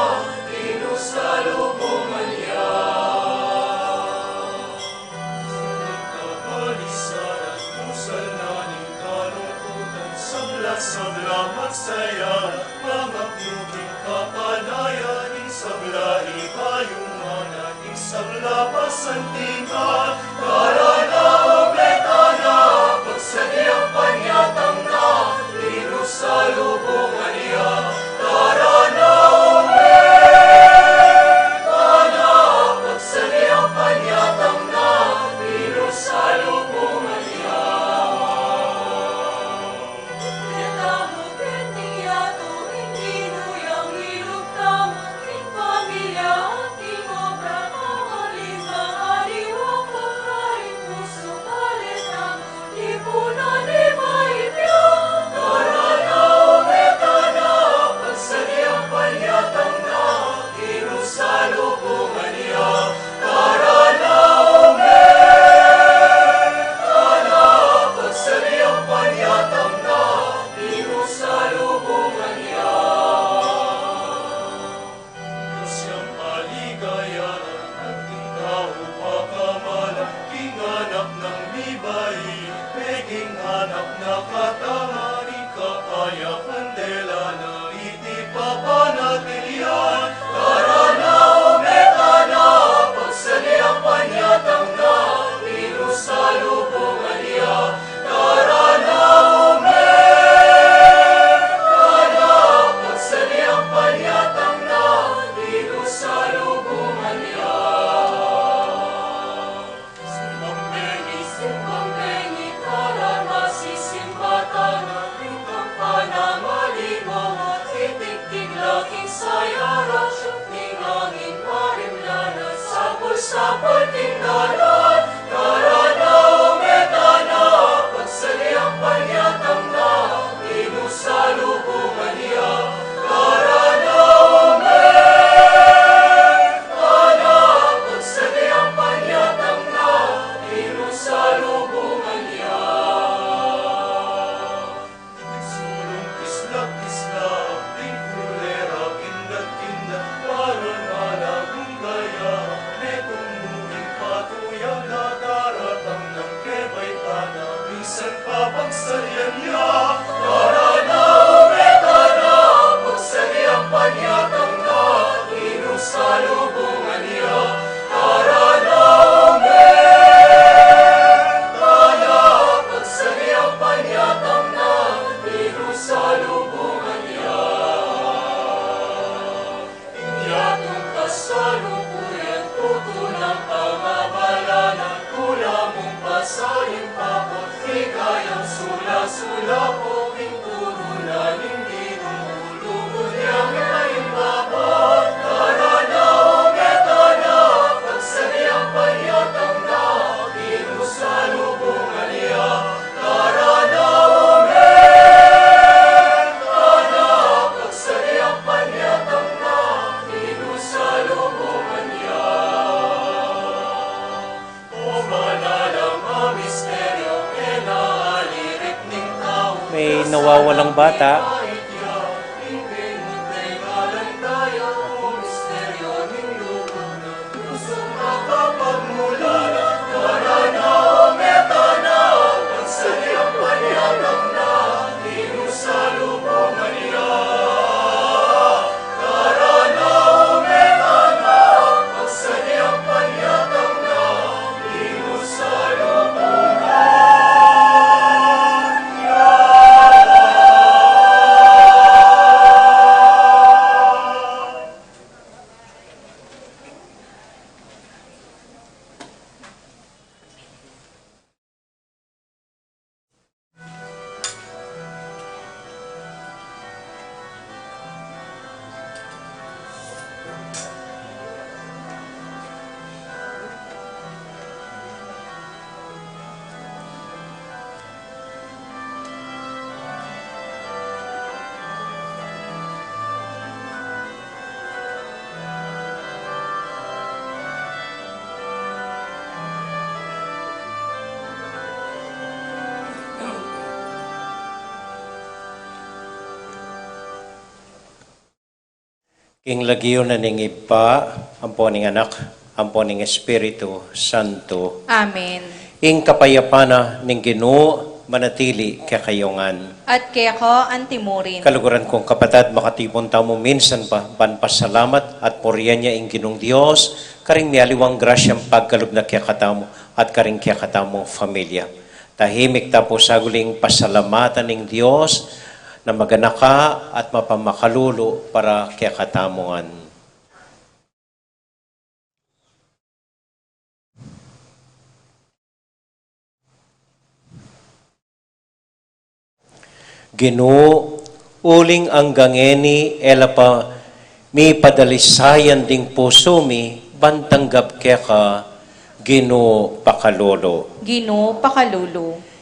inusalubungan niya. Kabalisan at pusal na ni kalungkutan, sabla-sabla magsaya, mga puging kapanayan, isabla ikayungan at isabla pasantingan. Narana umekana, pagsalyang panyatang na, inusalubungan niya. Narana umekana, pagsalyang panyatang na, inusalubungan niya. Narana umekana, pagsalyang panyatang na, inusalubungan niya. Narana umekana, pagsalyang panyatang na, inusalubungan niya. Diyos siyang maligaya, nagtindaw pagkamalang, kinganak ng libay, peging hanap na katahari, kaaya kandela na itipapanatilian. Narana umekana, pagsalyang panyatang na, inusalubungan niya. Narana umekana, pagsalyang panyatang na, inusalubungan niya. Simbang bengi, karama, sisimbatan, ating kampana, maligaw, titig-tig laking sayara, ningangin marimlana, sapul-sapul tinggalan. Narana umekana, pagsalyang panyatang na, inusalubungan niya. Narana umekana, pagsalyang panyatang na, inusalubungan niya. Sulong kisla-kisla, abding kulera, kindat-kindat, paron malagong gaya, netong muling patuyang nadaratang ng kebay tana, minsan pa pagsalyan niya. Narana umekana, pagsalyang panyatang na, inusalubungan niya. Narana umekana, pagsalyang panyatang na, inusalubungan niya. Inyatong kasalukuyan, tutulang pangabalanan, kulamong pasaling papot, ligayang sula-sulapo, pinturunan, hindi lumulugod niyang naimbabot. Narana umekana, pagsalyang panyatang na, inusalubungan niya. Narana umekana, pagsalyang panyatang na, inusalubungan niya. O manalang ang misteryo, kinahalirik ning tao, May nawawalang bata. King lagyo na ning ipa, ampo ning anak, ampo ning Espiritu Santo. Amen. Ing kapayapana ning Ginoo manatili kakayongan. At kaya ko antimurin. Kaluguran kong kapatid, makatipon tamo minsan pa, panpasalamat at puriyan niya ing Ginong Dios, karing mialiwang grasyang pagkalub na kiyakatamo at karing kiyakatamo familia. Tahimik tapo saguling pasalamatan ng Dios na maganaka at mapamakalulo para kiyakatamongan. Ginoo, uling ang gangeni, ela pa mi padalisayan ding puso mi, bantanggap kaya ka, Ginoo pakalolo. Ginoo pakalulu.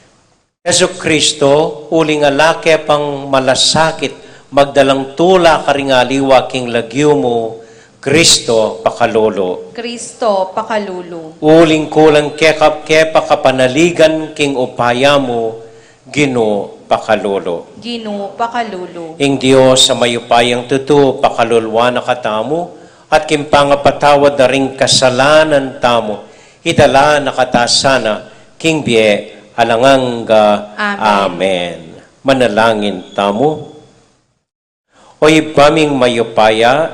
Yesu Kristo, uling alake pang malasakit, magdalang tula karingaliwa king lagyo mo, Kristo pakalolo. Kristo pakalulu. Uling kulang kekap kepa kapanaligan king upaya mo, Ginoo pakalolo. Ginoo pakalulu. Ing Dios sa mayupayang tuto, pakalulwa na katamo, at kimpangapatawad na ring kasalanan tamo, idala na katasana, king biye, alanganga. Amen. Manalangin tamo. Oy baming mayupaya,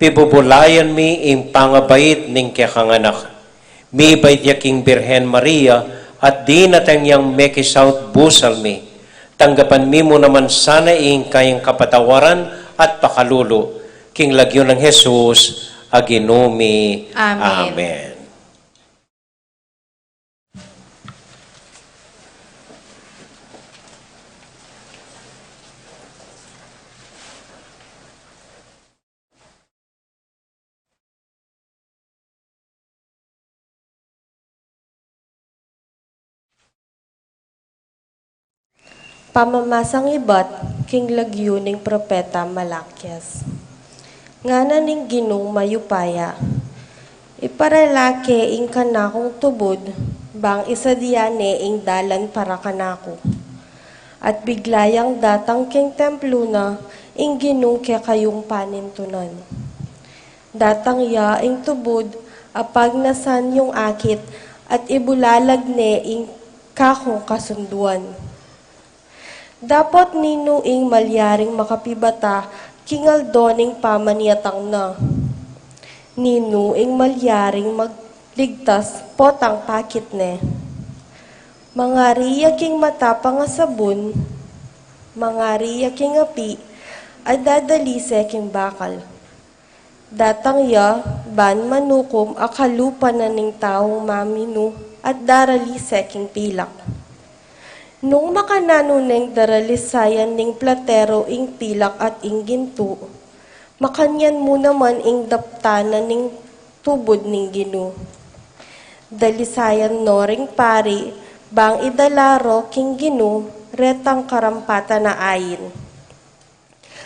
pibubulayan mi ing pangabait ning kakanganak. Mi bait yaking Birhen Maria, at di natangyang mekisaut busal mi. Tanggapan mi mo naman sana ing kayang kapatawaran at pakalulo. King lagyo ng Jesus, aginumi. Amen. Amen. Pamamasang ibat, king lagyo ning propeta Malakyas. Ngana ning Ginong mayupaya, iparalake ing kanakong tubod, bang isa diyane ing dalan para kanako. At biglayang datang king templo na, ing Ginong kaya kayong panintunan. Datang ya ing tubod, apag nasan yung akit, at ibulalag ne ing kakong kasunduan. Dapat ninuing malyaring makapibata, kingaldoning pamaniyatang na. Ninuing malyaring magligtas, potang pakit ne. Mga riya king matapang nga sabon, mga riya king api, at dadalise king bakal. Datang ya, ban manukom, akalupa na ning taong maminu, at daralise king pilak. Nung makananuneng daralisayan ning platero ing pilak at ing ginto, makanyan mo naman ing daptanan ning tubod ning Ginoo. Dalisayan no ring pari, bang idalaro king Ginoo, retang karampata na ayin.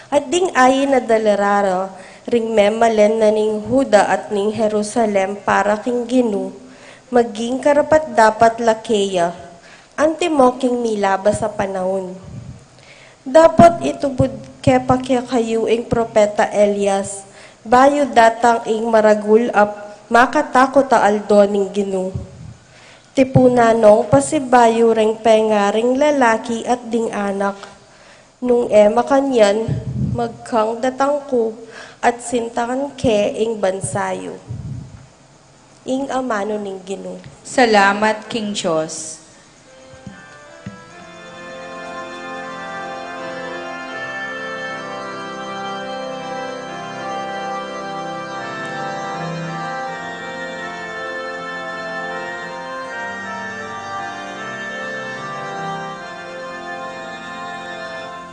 At ding ayin na dalararo, ring memalen na ning Huda at ning Jerusalem para king Ginoo, maging karapat dapat lakeya, antimoking milaba sa panahon. Dapat itubod kepa kaya kayo ing propeta Elias, bayo datang ing maragul up, makatakot aldo ning Ginoo. Tipunanong pasibayo ring pengaring lalaki at ding anak. Nung makanyan, magkang datangko at sintakan ke ing bansayo. Ing amano ning Ginoo. Salamat, King Diyos.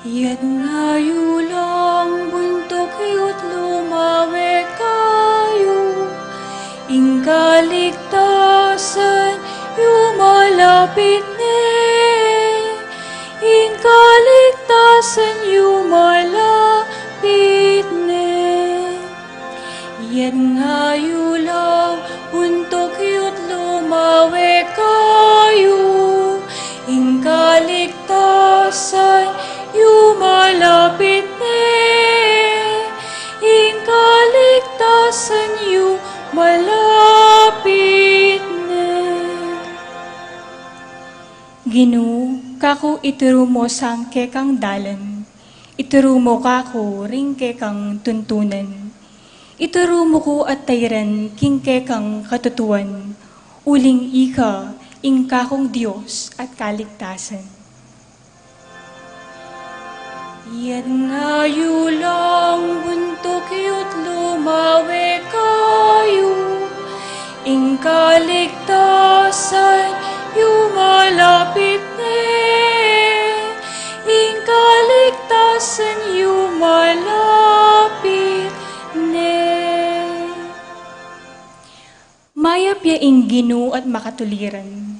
Yan ngayo lang buntok yut lumawe kayo, ing kaligtasan yumalapit ne, ing kaligtasan yumalapit ne. Yan ngayo lang buntok yut lumawe kayo, ing kaligtasan yumalapit ne, ing Ginu, kako ituro mo sang kekang dalan. Ituro mo kako ring kekang tuntunan. Ituro mo ko at tayran king kekang katutuan. Uling ika, ing kakong Diyos at kaligtasan. Yan nga yulang buntok yut lumawe kayo, ing kaligtasan yumalapit ing kaligtasan yumalapit Mayapya ing Ginu at makatuliran,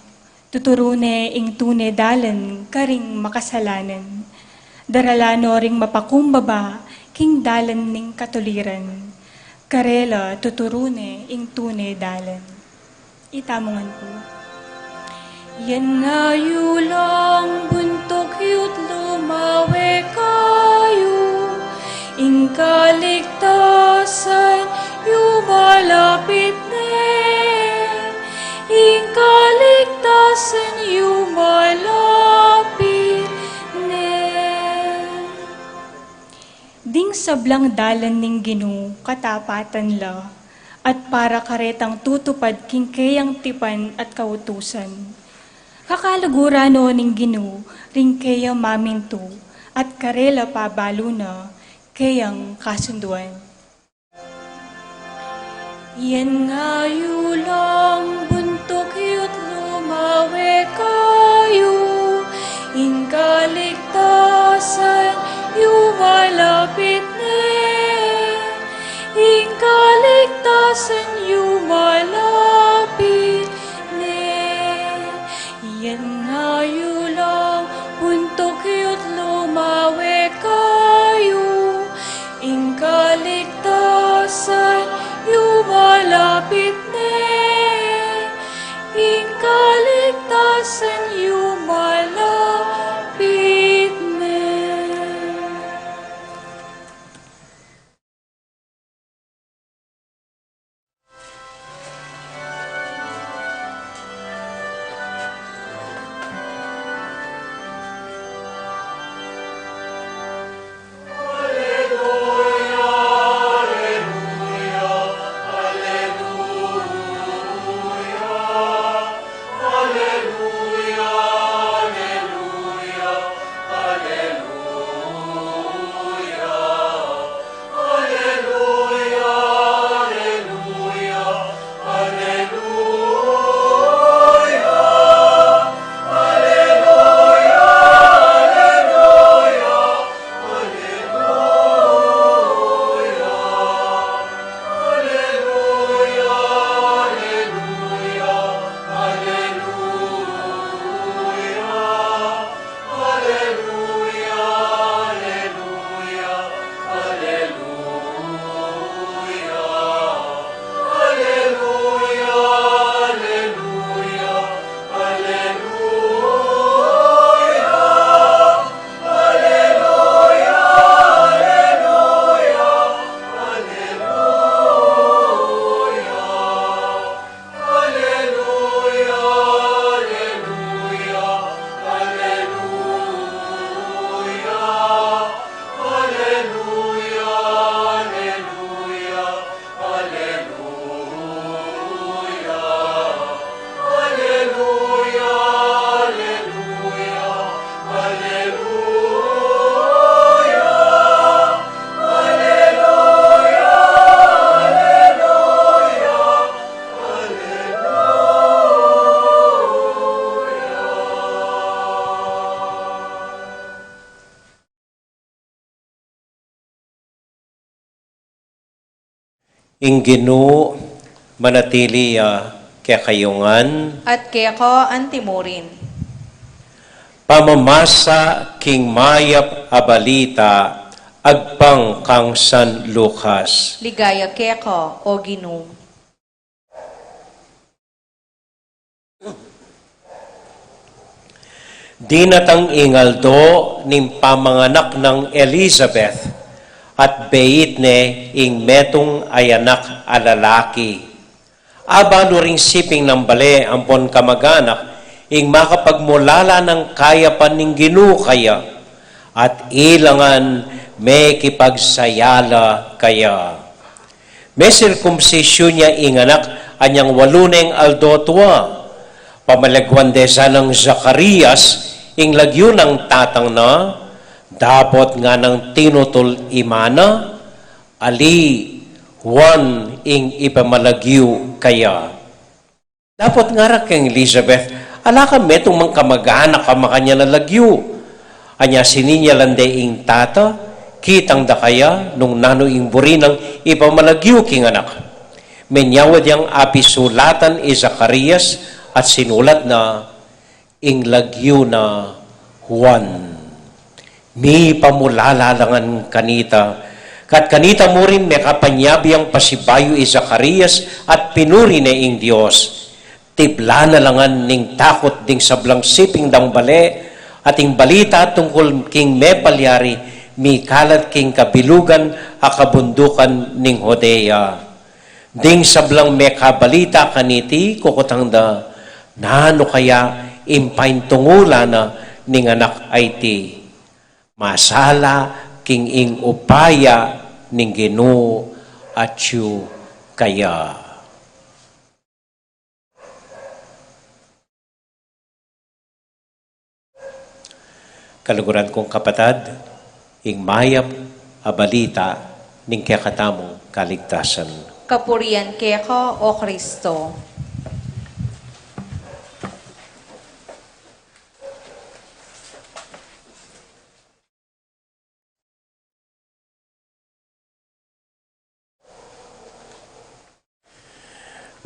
tuturune ing tune dalan karing makasalanan, daralano ring mapakumbaba king dalan ning katuliran, karela tuturune ing tune dalan. Itamongan po. Yan nga yulang buntok yut lumawe kayo, ing kaligtasan yumalapit ing kaligtasan yumalapit Ding sablang dalan ning Ginu katapatan la, at para karetang tutupad king kayang tipan at kautusan. Kakalagurano ning Ginu ring kayang maminto, at karela pabalo na kayang kasunduan. Yan nga yulang buntok yut lumawe kayo, ing kaligtasan yumalapit ing kaligtasan yumalapit Yan nga yulang buntok yut lumawe kayo, ing kaligtasan yumalapit ing kaligtasan yumalapit Ing Ginu manatili kekayungan, At keko antimurin. pamamasa king mayap abalita, agpang kang San Lucas. Ligaya keko o Ginu. Dinatang ingaldo ning pamanganak ng Elizabeth, at beit ne ing metong ayanak alalaki. Abano ring siping ng bale ampon kamaganak, ing makapagmulala ng kaya pa ning Ginoo kaya, at ilangan may kipagsayala kaya. May sirkumsisyon niya ing anak, anyang waluneng aldotwa, pamalagwan desa ng Zacarias, ing lagyo ng tatang na, dapat nga ng tinutol imana, ali Juan ing ipamalagyo kaya. Dapat nga ra kang Elizabeth, ala ka metong mang kamag-anak ka makanya na lagyo. Anya sininya lande ing tata, kitang da kaya nung nano ing burinang ipamalagyo king anak. Menyawad yang api sulatan i Zacarias at sinulat na ing lagyo na Juan. Mi pamulalalangan kanita, kat kanita mo rin may kapanyabi ang pasibayo i Zacarias at pinuri na ing Diyos. Tibla na langan ning takot ding sablang siping dang bale at ing balita tungkol king me palyari mi kalat king kabilugan a kabundukan ning Hodea. Ding sablang me kabalita kaniti kukutang nano kaya impain tungula na ning anak ay ti masala king ing upaya ning Ginoo at yu kaya. Kaluguran kong kapatad, ing mayap a balita ning kakatamong kaligtasan. Kapurian kaya o Kristo.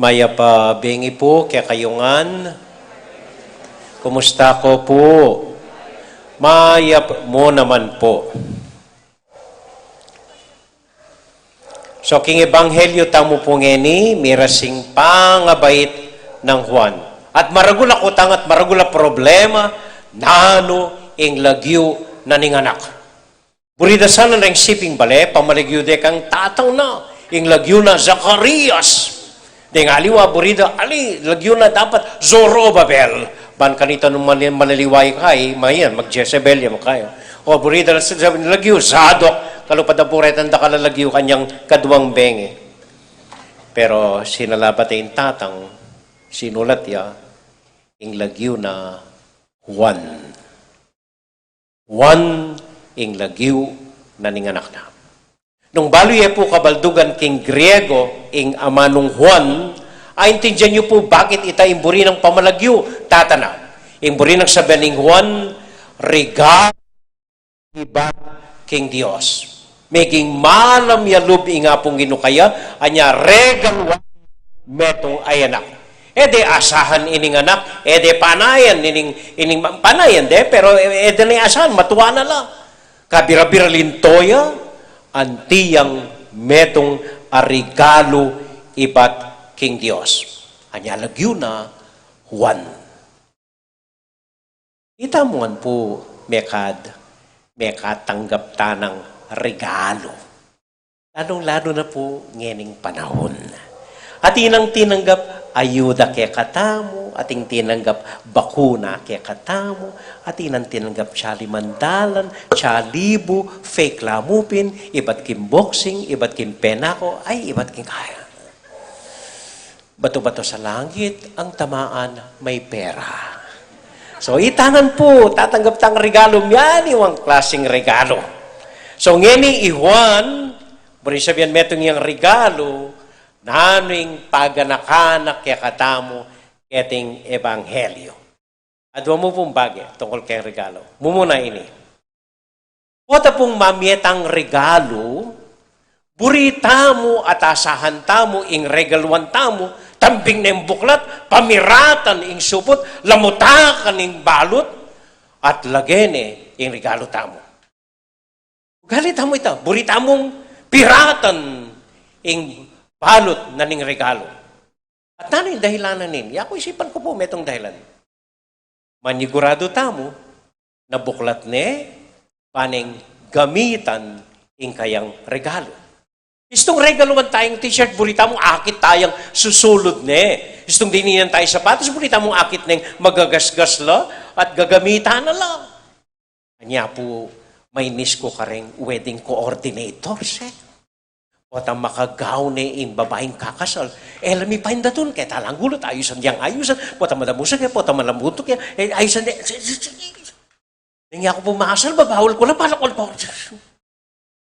Maya pa bengi po kaya kayungan. Kumusta ko po? Mayap mo naman po. So, king ebanghelyo tamo po ngeni, mirasing pangabait ng Juan. At maragula kutang at maragula problema, nano ing lagyo na ning anak. Burida sana na ing siping bale, pamaligyo de kang tatang na, ing lagyo na Zacarias. Ding aliwa, burida, lagyo na dapat Zorobabel. Ban kanita nung manaliway kay, mayan, mag-Jezebel yan mo kayo. O burida na sabi lagyo, Zadok, kalupadapuret ang dakalalagyo kanyang kaduwang bengi. Pero sinalabat yung tatang, sinulat ya, ing lagyo na Juan. Juan ing lagyo na ninganak na. Nung baluye po kabaldugan king Griego, ing ama nung Juan, ay intindihan niyo po bakit ita imburi ng pamalagyo, tatana. Imburi ng sabi ng Juan, regalo iba king Dios. Making malam yalub inga pong ginukaya, anya regalo metong ayanak. Ede asahan ining anak, ede panayan, ining panayan de, pero ede na asahan, matuwa na lang. Kabira-bira lintoya, antiyang metong arigalo ibat king Dios. Anya lagyo na Juan. Itamuan po mekatanggap tanang regalo. Lalong-lalo na po ngening panahon. At inang tinanggap ayuda kaya katamo, ating tinanggap bakuna kaya katamo, at inang tinanggap chalimandalan, chalibu, fake lamupin, iba't kim boxing, iba't kim penako, ay iba't kim kaya. Bato-bato sa langit, ang tamaan may pera. So, itanan po, tatanggap tang regalo, yan yung klaseng regalo. So, ngeni Juan, buri sabihan metong yung regalo, naning paganakanak kaya katamo, keting ebanghelyo. Adwa mo pong bagay, tungkol kay regalo. Mumuna ini. Wata pong mamietang regalo, burita mo at asahan tamo, ing regaluan tamo, tambing na yung buklat, pamiratan ing supot, lamutakan ing balot, at lagene ing regalo tamo. Galit mo ito, burita mong piratan ing balot na ning regalo. At ano yung dahilanan nin? Ako isipan ko po metong dahilan. Manigurado tamo, na buklat ne, paning gamitan ing kayang regalo. Istong regaluman tayong t-shirt, burita mong akit tayong susulod ne. Istong dininan tayo sapatos, burita mong akit neng magagasgas la at gagamitan na lang. Kanya po, may nisko ka rin wedding coordinators eh. O tang makagaw ni yung babaeng kakasal. Lami pa yung datun, kaya talang gulot, ayusan diyang ayusan, po tang madamusan kaya, po tang malamutok kaya, ayusan diyan. Hindi ako pumasal, babawal ko lang, parang ko.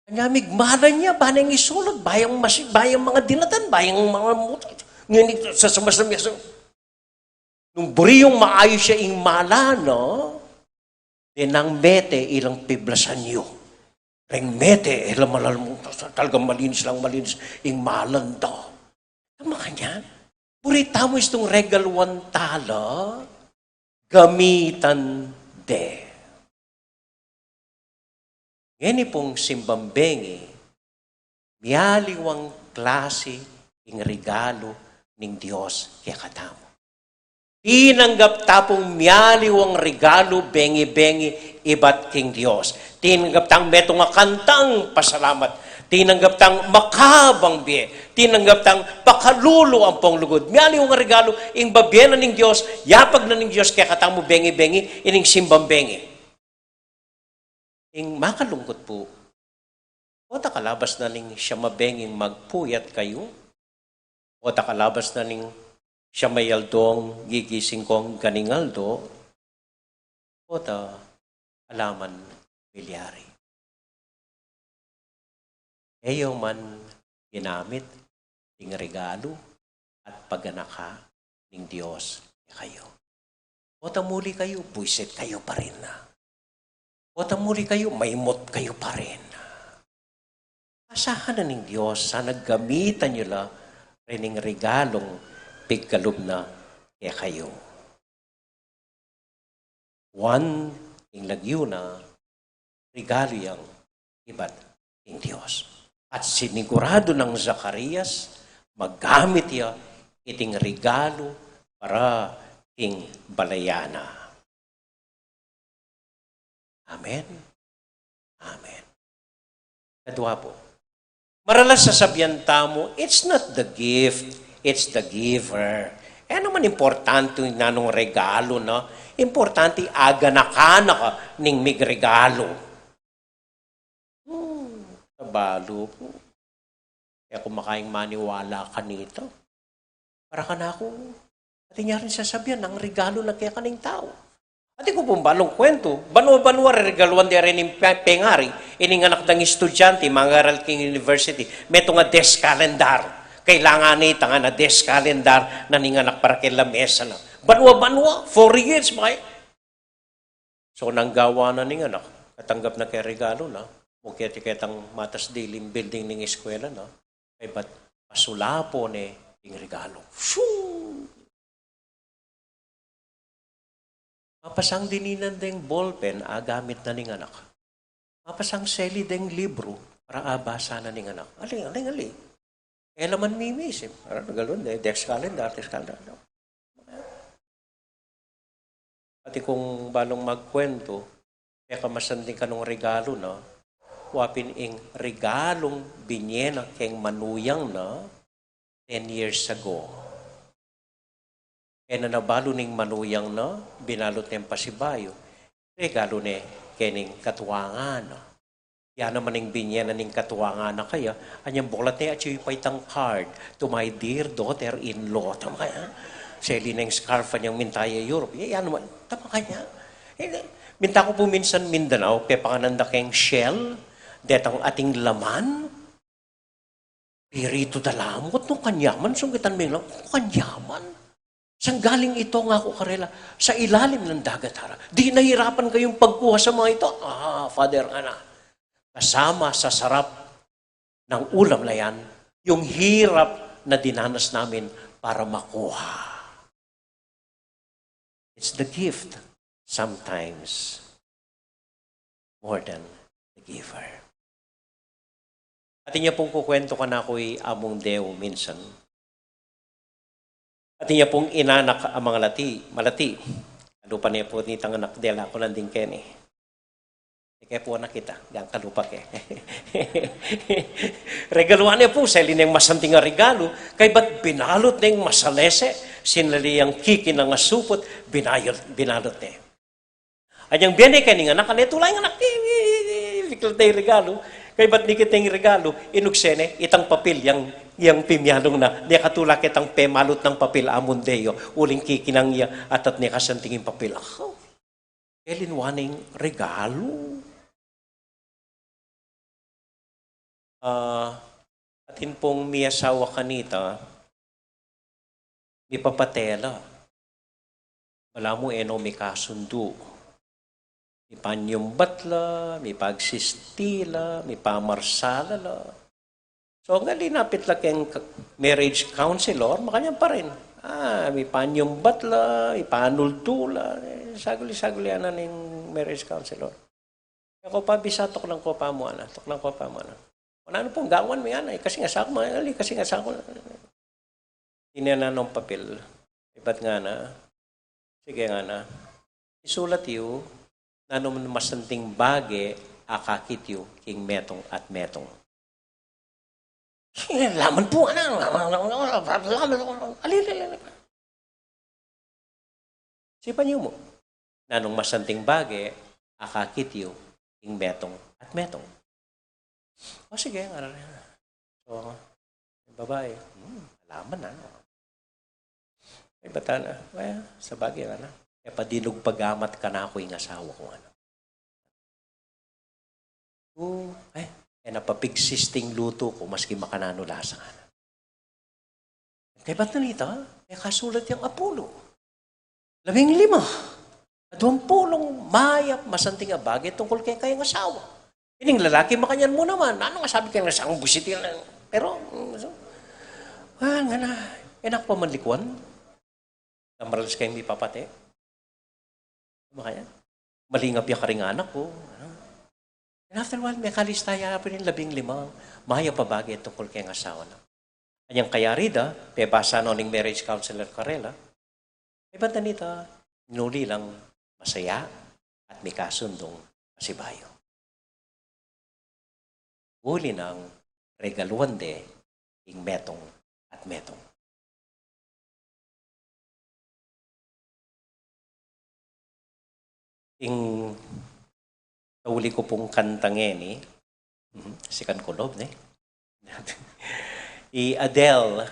Kanya migmalan niya, banang isulod, bayang mga dinatan, bayang mga mutot. Ngayon, sa sumasamya, nung buriyong maayos siya ing malano, nang mete ilang piblasan niyo. Reng mete ilang malalamutas, talagang malinis ing malanda. Tama kanya, burita mo itong regal one tala, gamitan de. Ngayon pong simbambengi, miyaliwang klase ing regalo ning Diyos kaya katamo. Tinanggap tapong miyaliwang regalo, bengi-bengi, ibat king Diyos. Tinanggap tang meto nga kantang pasalamat. Tinanggap tang makabang biye. Tinanggap tang pakalulo ang pong lugod. Miyaliwang regalo, ing babyan na ning Diyos, yapag na ning Diyos kaya katamo bengi-bengi, ining simbambengi. Ing makalungkot po, o takalabas na ning siya mabenging magpuyat kayo, o takalabas na ning siya mayaldong gigising kong ganingaldo, o ta alaman milyari. Eyo man ginamit ing regalo at paganaka ning Diyos kayo. O ta muli kayo, buisit kayo pa rin na. O tamuli kayo, maimot kayo pa rin. Asahan na ng Diyos, sana gamitan nyo lang rin ng regalong pigkalub na kaya kayo. One, ing lagyo na, regalo yang iba't ng Diyos. At sinigurado ng Zacarias, maggamit niya iting regalo para king balayana. Amen. Amen. Kadwa po. Maralas sasabihan tamo, it's not the gift, it's the giver. Eh naman importante yung nanong regalo, no? Importante aga na ka ning mig regalo. Sabalo po. Kaya kung makaing maniwala ka nito, para ka na ako, pati niya rin sasabihan, ang regalo na kaya kaning tao. Ati ko pong balong kwento. Banwa regaluan di rin yung pengari. Ining anak ng estudyante, Mangaral King University. Meto nga desk calendar. Kailangan ni nga na desk calendar na ning anak para kay lamesa na. Banwa, 4 years. Bakit? So, nanggawa na ning anak. Katanggap na kay regalo na. Mukha tiketang matas dilim building ning eskwela na. Kaya ba't pasulapo ni yung regalo. Shoo! Mapasang dininan deng ballpen, gamit na ning anak. Mapasang seli deng libro, para abasa na ning anak. Aling. Elaman mimisim. Para nagalun, desk calendar. Pati kung balong magkwento, kaya kamasanding ka nung regalo na, wapin ing regalong binyena keng manuyang na 10 years ago. Kaya na nabalo ning manuyang na, binalot niyang pasibayo, regalo ni kening katuwangan. Yan naman ning binyan na ning katuwangan na kaya, anyang buklat niya at yung paitang card to my dear daughter-in-law. Tama kaya? Seli na yung scarf niyang mintaya Europe. Yan naman, tama kanya. Minta ko po minsan Mindanao, pepangananda keng shell, detang ating laman. Pirito dalamot nung kanyaman, sungkitan mo lang, kanyaman. Sang galing ito nga ko karela, sa ilalim ng dagat hara. Di nahirapan kayong pagkuha sa mga ito. Father, kasama sa sarap ng ulam na yan, yung hirap na dinanas namin para makuha. It's the gift sometimes more than the giver. At niya pong kukwento ka na ako'y among Deo minsan. At niya pong inanak ang mga malati. Ano pa niya po nitang anak dela ko lang din kene. Kaya po na kita, gang kalupak eh. Regaluan niya po, sa linang masanting nga regalo, kay ba't binalot na yung masalese, sinali ang kiki ng asupot, binalot niya. At yung biyane kay nga anak, tulay nga anak, bigla tayo regalo, kay ba't ni kita yung regalo, inuksene, itang papel, yung pimyanong na, niya katulak itang pemalot ng papel, amundeyo, uling kiki ng iya, at niya kasantingin papel. Ako, elinwaning regalo. Atin pong miyasawa kanita, may papatela. Wala mo may kasundo. May panyumbat la, may pagsistila, may pamarsala la. So, ang linapit lang yung marriage counselor, makanya pa rin. May panyumbat la, may panultula. Saguli-saguli na yung marriage counselor. Ako pa, bisatok lang ko pa mo, tok lang ko pa mo, Wala na pong gawan mo yan, kasi nga sa ako, kasi nga sa ako. Hindi na ng papel. Iba't nga na, sige nga na, isulat yu, na naman masanting bage, akakit yu, king metong at metong. Laman po, sipan niyo mo, na nung masanting bage, akakit yu, king metong at metong. O sige, nga rin. So, babae, alaman na. Ay, bata na. Well, sa bagay na. E padilog pagamat ka na ako yung asawa ko. Napapigsisting luto ko, maski makananulasa nga na. Kaya ba't nalita? Kasulat yung Apollo. 15. 20 mayap masanting abagay tungkol kay kayong asawa. Ining lalaki makanyan mo naman. Ano nga sabi kayo na sa akong busitil? Pero, nga na, enak pa manlikuan. Namaralas kayong di papate. Makanya, malingap yung karing anak ko. And after a while, may kalistaya pa rin 15. Maya pa bagay tungkol kayong asawa na. Anyang kaya rida, pebasa noning marriage counselor Carela, iba tanita, nuli lang masaya at may kasundong masibayo. Uli ng regaluan de ing metong at metong. Ing tauli ko pong kantangeni, sikan kulob, i-Adele,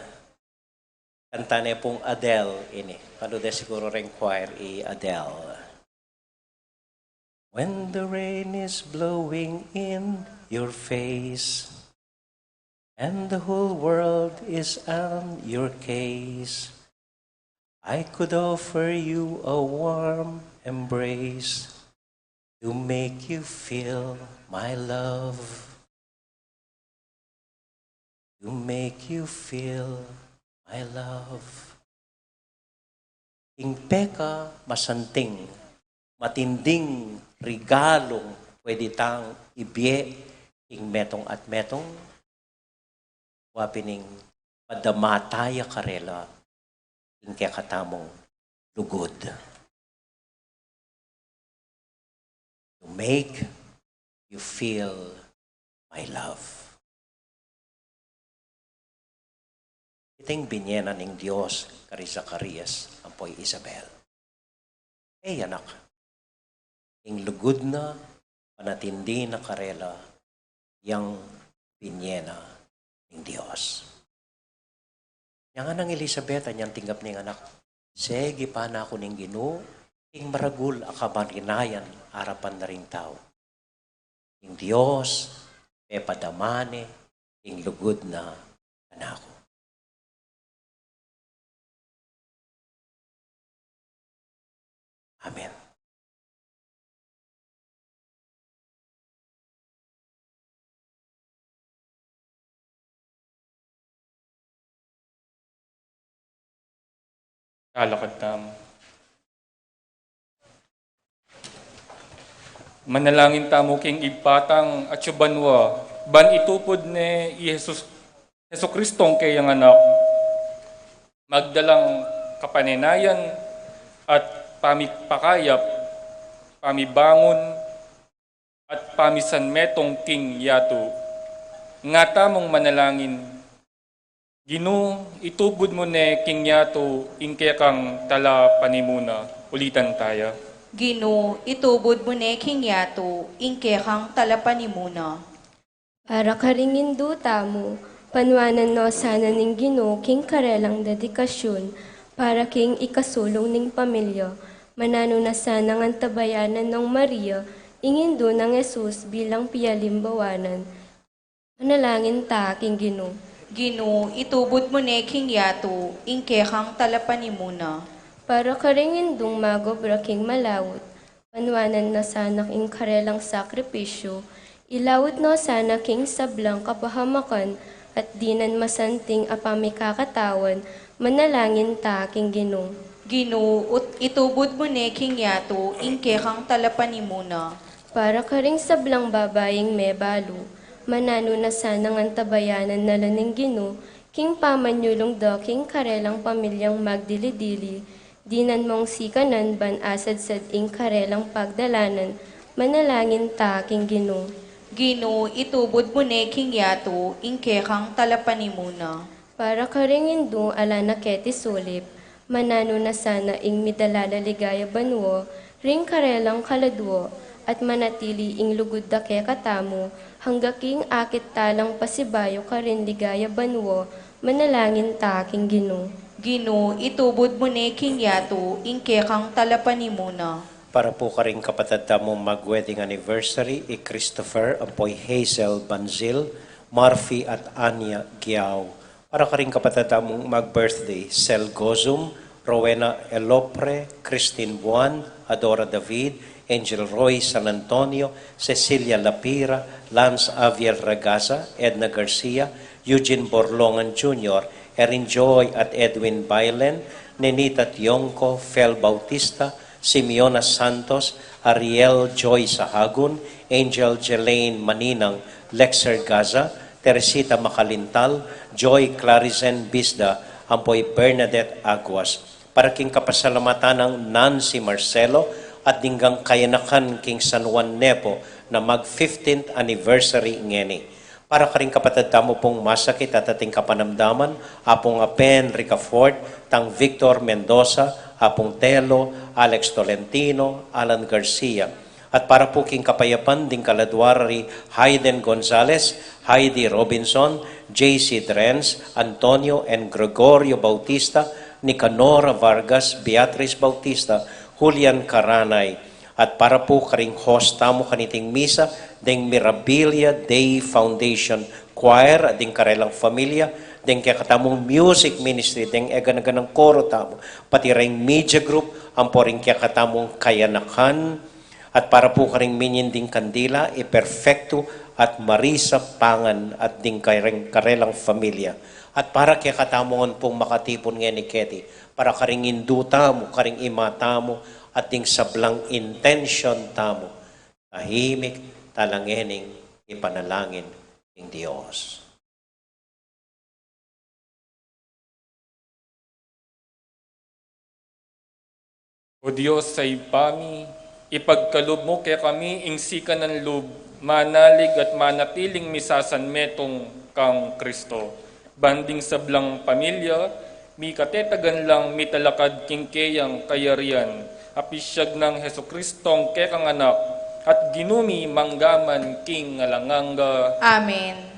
kanta niya pong Adele, ini. Palo de siguro rin choir, i-Adele. When the rain is blowing in your face and the whole world is on your case, I could offer you a warm embrace to make you feel my love, to make you feel my love. Ing peka masanting, matinding regalong pwede tang ibye ing metong at metong wapining padamataya karela ing kaya katamong lugod. To make you feel my love. Iting binyena ning Diyos kari Zacarias ampoy Isabel. Anak, ing lugod na panatindi na karela yang binyena ng Diyos. Yang anang Elizabeth, anyang tinggap ning anak, sige pa na ako ning Ginoo, ing maragul akamarinayan arapan na ring tao. Ing Diyos, padamane, ing lugod na anako. Amen. Kalakad tam. Manalangin tamo king ipatang at banwa, ban itupod ni Hesus Kristong kayang anak, magdalang kapanenayan at pamipakayap, pamibangon, at pamisan metong king yato. Nga tamong manalangin, Gino, itubod mo ne king yato, ingke kang tala panimuna. Ulitan tayo. Gino, itubod mo ne king yato, ingke kang talapanimuna. Para karingin duta mo, panwanan no sana ning Ginoo king karelang dedikasyon, para king ikasulong ning pamilya, manano na sana ng tabayanan ng Maria, ingindo ng Jesus bilang piyalimbawanan. Manalangin ta, king Ginoo. Gino, itubod mo ne king yato, ingke kang talapanimuna. Para karingin dung magobra king malawot, panwanan na sana king karelang sakripisyo, ilawot no sana king sablang kapahamakan, at dinan masanting apamikakatawan, manalangin ta, king Ginoo. Gino, itubod mo ne king yato, ingke kang talapanimuna. Para karing sablang babaying may balo, manano na sana ng tabayanan na laning Ginoo, king pamanyulong do king karelang pamilyang magdili-dili, dinan mong sikanan ban asad sad ing karelang pagdalanan, manalangin ta, king Ginoo. Gino, itubod mo ne king yato, ingke kang talapanimuna. Para karing indung ala na keti sulip, manano na sana ing midalala ligaya banwo, ring karelang kaladwo, at manatili ing lugod da ke katamo, hangga king akit talang pasibayo karin ligaya banwo, manalangin ta, king Ginoo. Gino, itubod mo ne king yato, ingke kang talapanimuna. Para po ka rin kapatid mong mag-wedding anniversary, Christopher, Ampoy Hazel Banzil, Marfi at Anya Giao. Para ka rin kapatid mong mag-birthday, Sel Gozum, Rowena Elopre, Christine Buan, Adora David, Angel Roy San Antonio, Cecilia Lapira, Lance Avier Ragaza, Edna Garcia, Eugene Borlongan Jr., Erin Joy at Edwin Bailen, Nenita Tionco, Fel Bautista, Simeona Santos, Ariel Joy Sahagun, Angel Jelaine Maninang, Lexer Gaza, Teresita Makalintal, Joy Claricen Bisda, Ampoy Bernadette Aguas. Para king kapasalamatan ng Nancy Marcelo at dinggang kayanakan king San Juan Nepo na mag 15th anniversary ngeni. Para ka rin kapatid mo pong masakit at ating kapanamdaman, apong Apen Ricafort, tang Victor Mendoza, apong Telo, Alex Tolentino, Alan Garcia. At para po king kapayapan ding kaladwari, Hayden Gonzalez, Heidi Robinson, JC Drens, Antonio and Gregorio Bautista, Nicanora Vargas, Beatrice Bautista, Julian Caranay. At para po karing host tamo kaniting misa, ding Mirabilia Day Foundation Choir, ding karelang familia, ding kaya katamong music ministry, ding egan-egan ng koro tamo, pati ring media group, ang po rin kaya katamong kayanakan, at para po karing minyin ding kandila, Perfecto at Marisa Pangan, at ding karelang familia. At para kaya katamongan pong makatipon nga ni Ketty, para karing induta mo, karing imata mo, at ding sablang intention tamo, tahimik, talangening, ipanalangin ng Diyos. O Diyos sa ipami, ipagkalob mo kaya kami ingsikan ng loob, manalig at manatiling misasan metong kang Kristo. Banding sablang pamilya, mi katetagan lang mitalakad kingkeyang kayarian, apisyag ng Heso Kristong kekang anak, at ginumi manggaman king ngalanganga. Amen.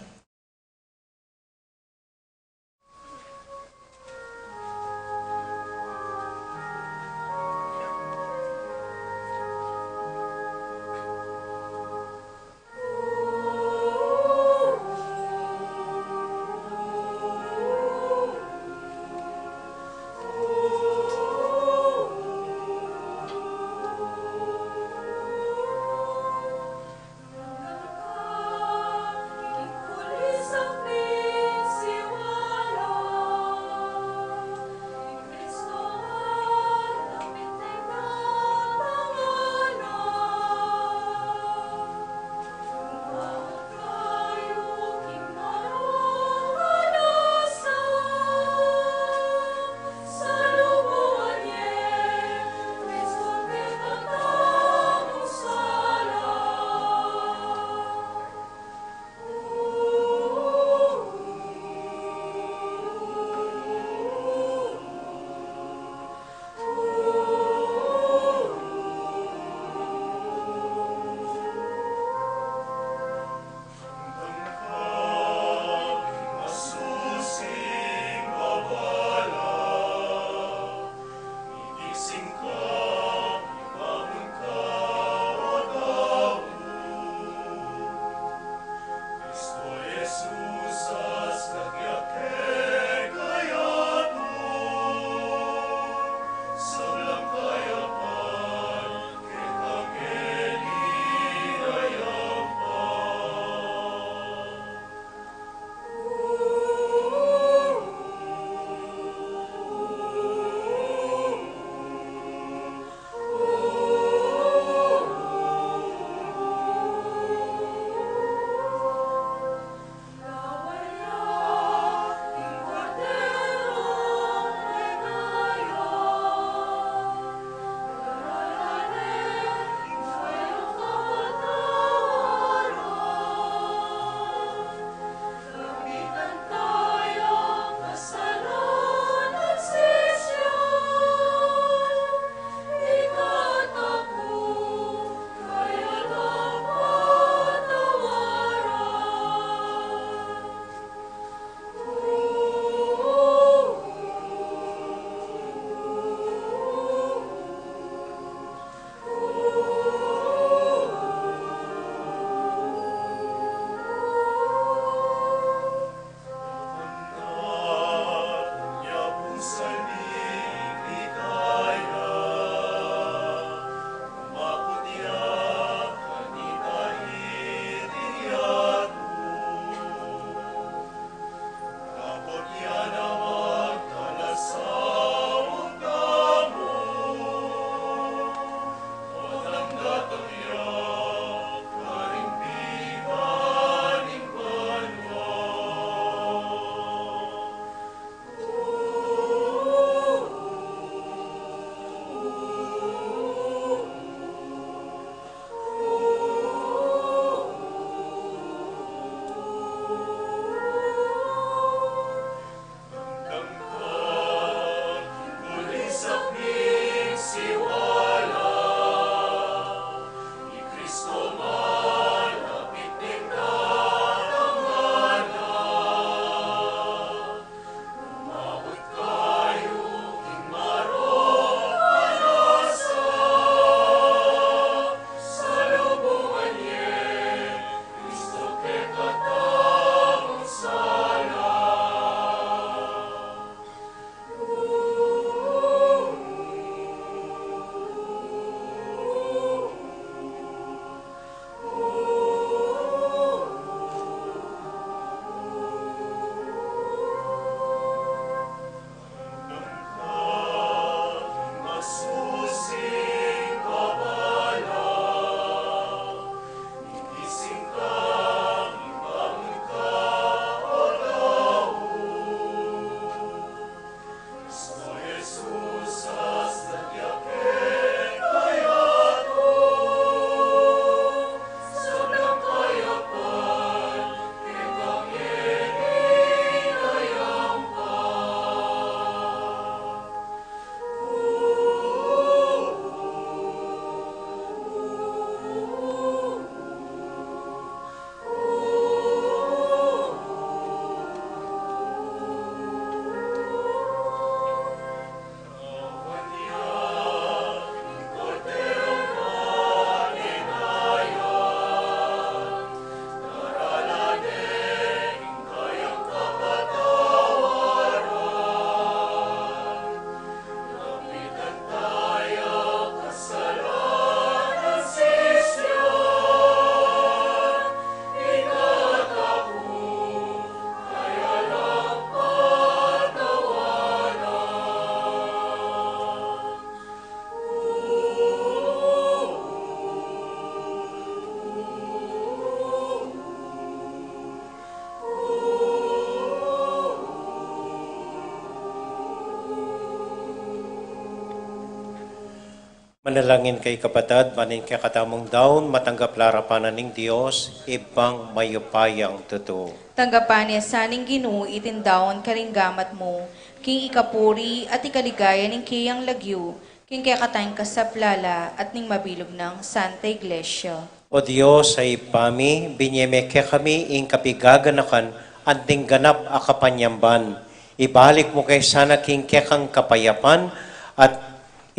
Manalangin kay kapatid, manin kay katamong daon, matanggap larapanan ng Diyos, ibang mayupayang totoo. Tanggapan niya saning Ginoo itindaon karinggamat mo, king ikapuri at ikaligaya ning kiyang lagyo, king kaya katayang kasaplala at ning mabilog ng Santa Iglesia. O Diyos ay pami, binyeme kay kami ing kapigaganakan, anting ganap a kapanyamban. Ibalik mo kay sana king kekang kapayapan, at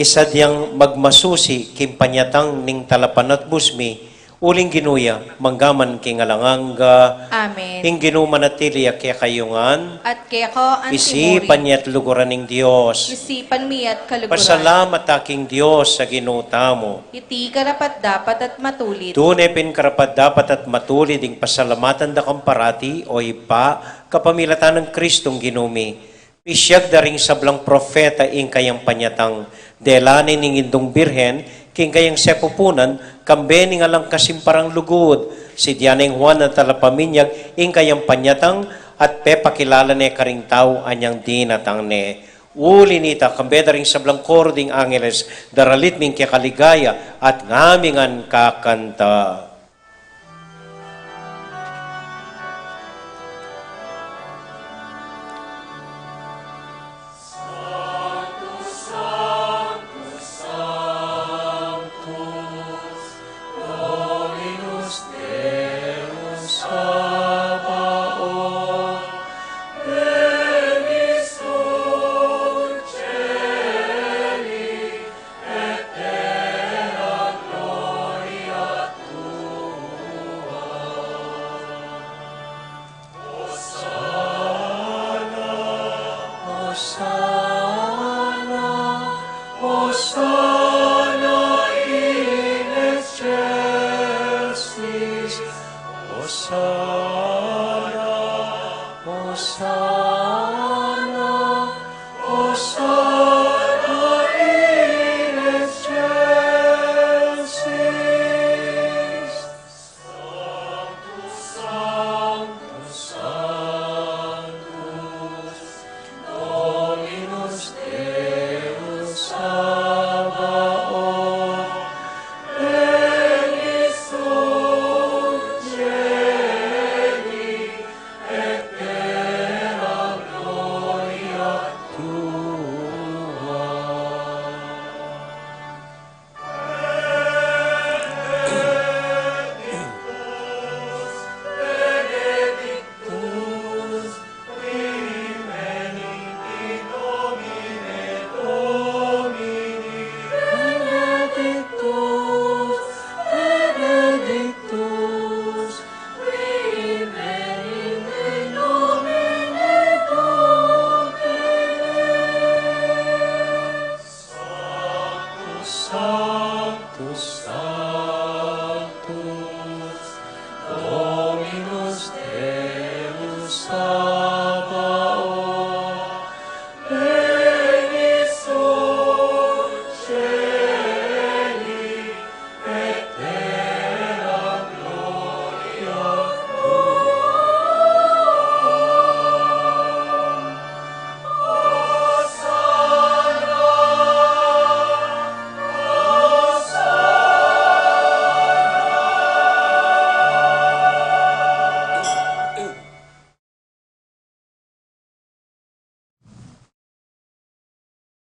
isa diyang magmasusi kimpanyatang ning talapan at busmi, uling ginuya, manggaman king alanganga, Amen. ing ginuman at tiliya kaya kayungan, At kaya ko isipan niya't luguran ng Diyos. isipan mi at kaluguran. Pasalamat aking Diyos sa ginuta mo. Iti karapat dapat at matulit. Tunay karapat dapat at matulid ing pasalamatan da kang parati o ipa kapamilatan ng Kristong ginumi. Pisyag daring sablang profeta ing kayang panyatang delani ning indong birhen king kayang sepupunan kambe ning alang kasimparang lugod si Dianeng Juan at talapaminyag ing kayang panyatang at pepakilala ne karing tao anyang dinatang ne. Uli nita kambe daring sablang koro ding angeles daralit ming kekaligaya at ngamingan kakanta.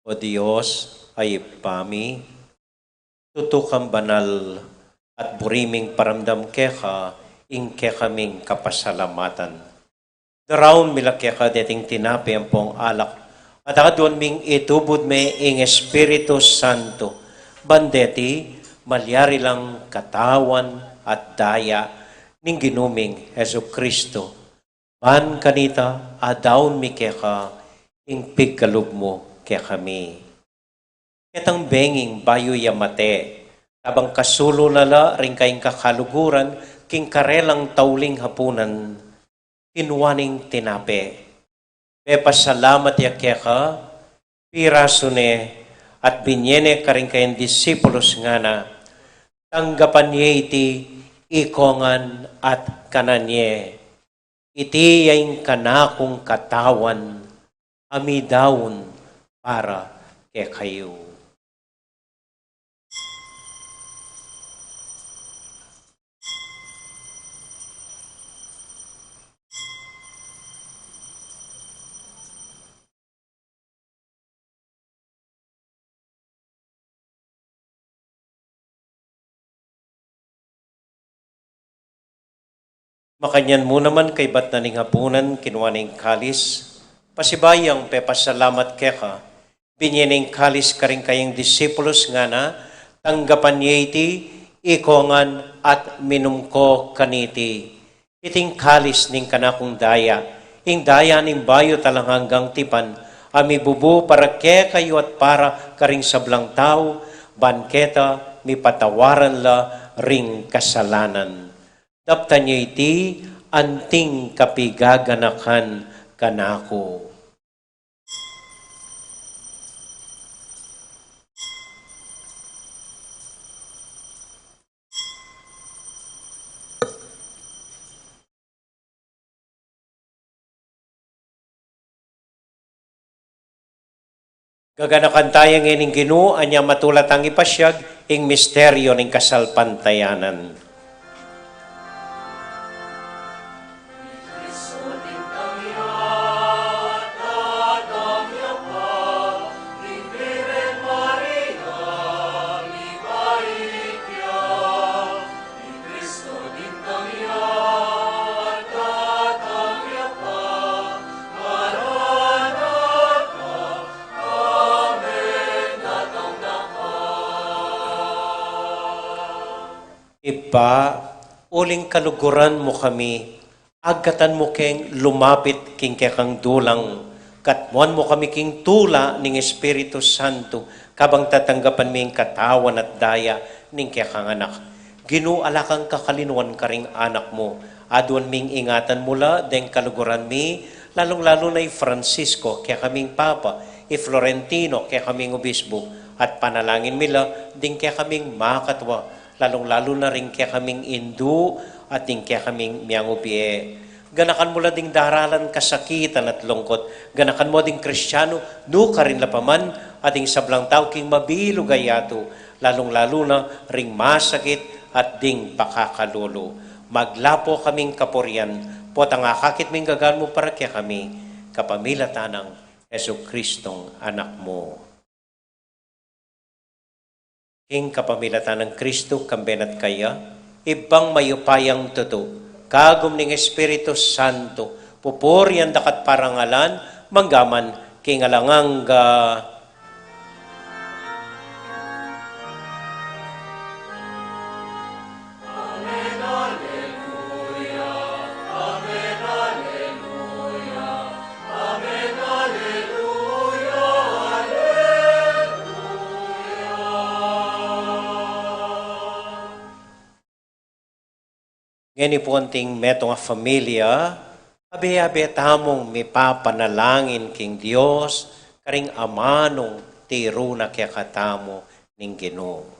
O Diyos ay pami, tutukang banal at buriming paramdam keka, ing kekaming kapasalamatan. Daraon mila keka deting tinapi ang pong alak, at adon ming itubod me ing Espiritu Santo, bandeti malyari lang katawan at daya ning ginuming Heso Kristo. Ban kanita adawn mi keka, ing pigkalub mo kaya kami. Kitang benging bayo yamate, tabang kasulo lala rin kayong kakaluguran, king karelang tauling hapunan, kinwaning tinape. Pepasalamat ya keka, pirasune, at binyene ka rin kayong disipulos nga na, tanggapan niya iti ikongan at kananye. Iti yung kanakong katawan, amidawon, para kay kayo. Makanyan mo naman kay bat na ning hapunan, kinuha ning kalis. Pasibayang pepasalamat keka. Binyening kalis ka rin kayong disipulos nga na, tanggapan niya iti, ikongan at minumko kaniti. Iting kalis ning kanakong daya, ing daya ning bayo talang hanggang tipan, ami bubu para ke kayo at para karing sablang tao, banketa, mi patawaran la ring kasalanan. Dapta niya iti, anting kapigaganakan kanako. Gaganakan tayo ngayon Ginoo, anya matulat ang ipasyag, ing misteryo ng kasalpantayanan. Ipa, uling kaluguran mo kami, agatan mo keng lumapit king kekang dulang, katmuan mo kami king tula ning Espiritu Santo, kabang tatanggapan ming katawan at daya ning kekang anak. Ginuala kang kakalinuan ka ring anak mo, aduan ming ingatan mula, deng kaluguran mi, lalong-lalo na Francisco, kaya kaming Papa, Florentino, kaya kaming Obispo, at panalangin mila, ding kaya kaming makatwa, lalong-lalo na rin kaya kaming Indu at din kaya kaming Miangupie. Ganakan mo la ding daralan kasakitan at lungkot. Ganakan mo ding Kristyano, no ka rin lapaman, at ding sablang tao king mabilo gayato, lalong-lalo na ring masakit at ding pakakalulo. Maglapo kaming kapurian, pot ang akakit ming gagal mo para kaya kami, kapamilatan ng Jesucristong anak mo. King kapamilatan ng Kristo, kambenat kaya, ibang mayupayang tuto, kagum ning Espiritu Santo, pupurian dakat parangalan, manggaman, king alangang ngeni po anting metong a familia, abe-abe tamong may papanalangin king Dios, karing amanong tiro na kaya katamo ning Ginoo.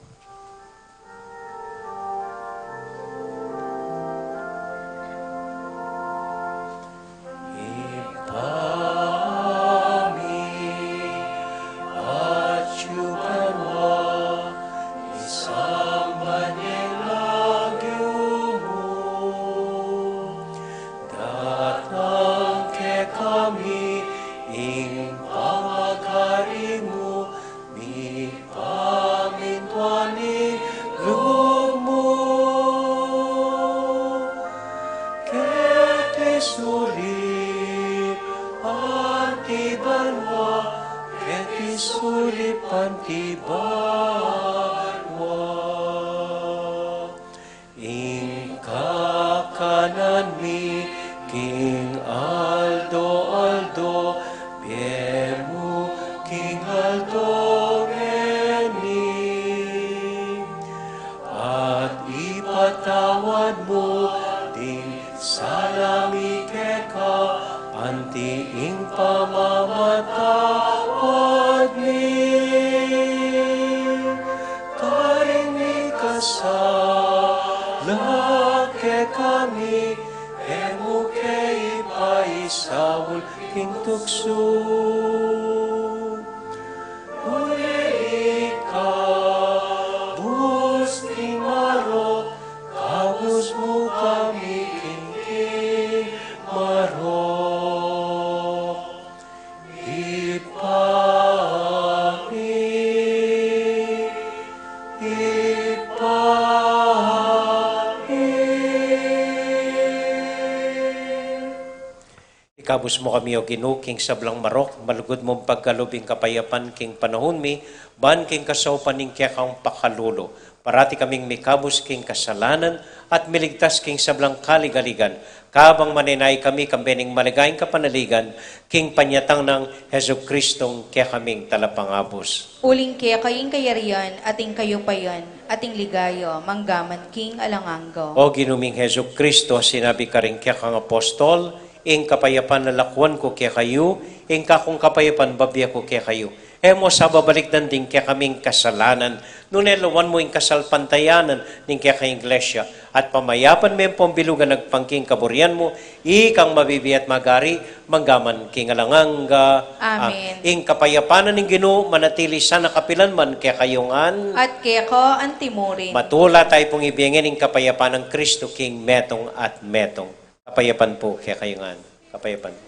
Ikabus mo kami o Ginoo king sablang marok, malugod mong pagkalubing kapayapan king panahon mi, ban king kasaupan ning kang pakalulo. Parati kaming mikabus king kasalanan at miligtas king sablang kaligaligan. Kabang maninay kami kambening maligayang kapanaligan, king panyatang ng Heso Kristong kaming talapangabos. Uling kaya kaying kayarian, ating kayo payan, ating ligayo, manggaman king alanganggo. O ginuming Heso Kristo, sinabi ka rin kang apostol, ing kapayapan na lakwan ko kaya kayo, ing kakong kapayapan babya ko kaya kayo. Emo sa babalikdan din kaya kaming kasalanan, nunelawan mo ing kasalpantayanan ning kaya kay iglesia, at pamayapan mo yung pambilugan nagpangking kaburian mo, ikang mabibiyat magari, manggaman king alanganga. Amen. Ing kapayapanan ng Ginoo manatili sa nakapilan man kaya kayongan, At kaya ko antimurin. matula tayo pong ibigin ng kapayapan ng Kristo King metong at metong. Kapayapan po kaya kayongan. Kapayapan.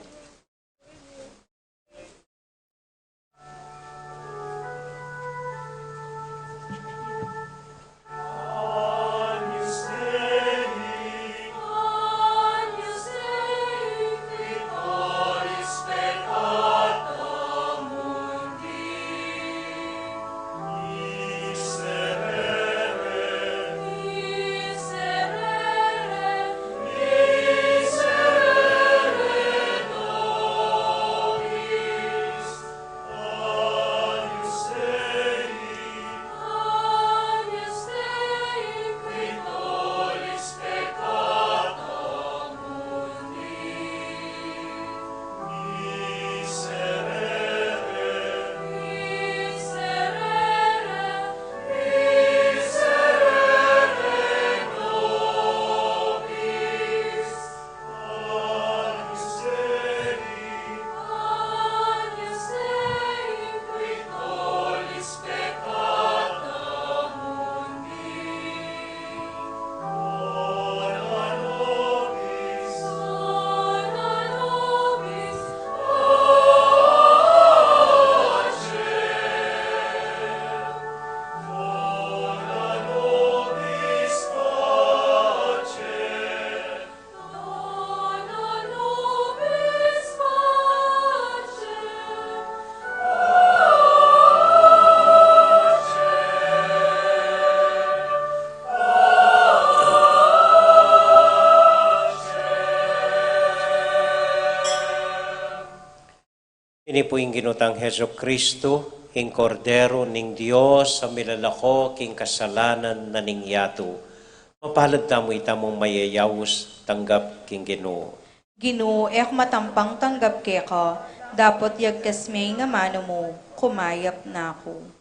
Ini po yung ginutang Heso Kristo, ing kordero ning Dios sa milalako king kasalanan na ning yato. Mapalad tamo itamong mayayawos tanggap king Ginoo. Ginoo, ek matampang tanggap kaya ko, dapat yagkas may nga mano mo, kumayap na ako.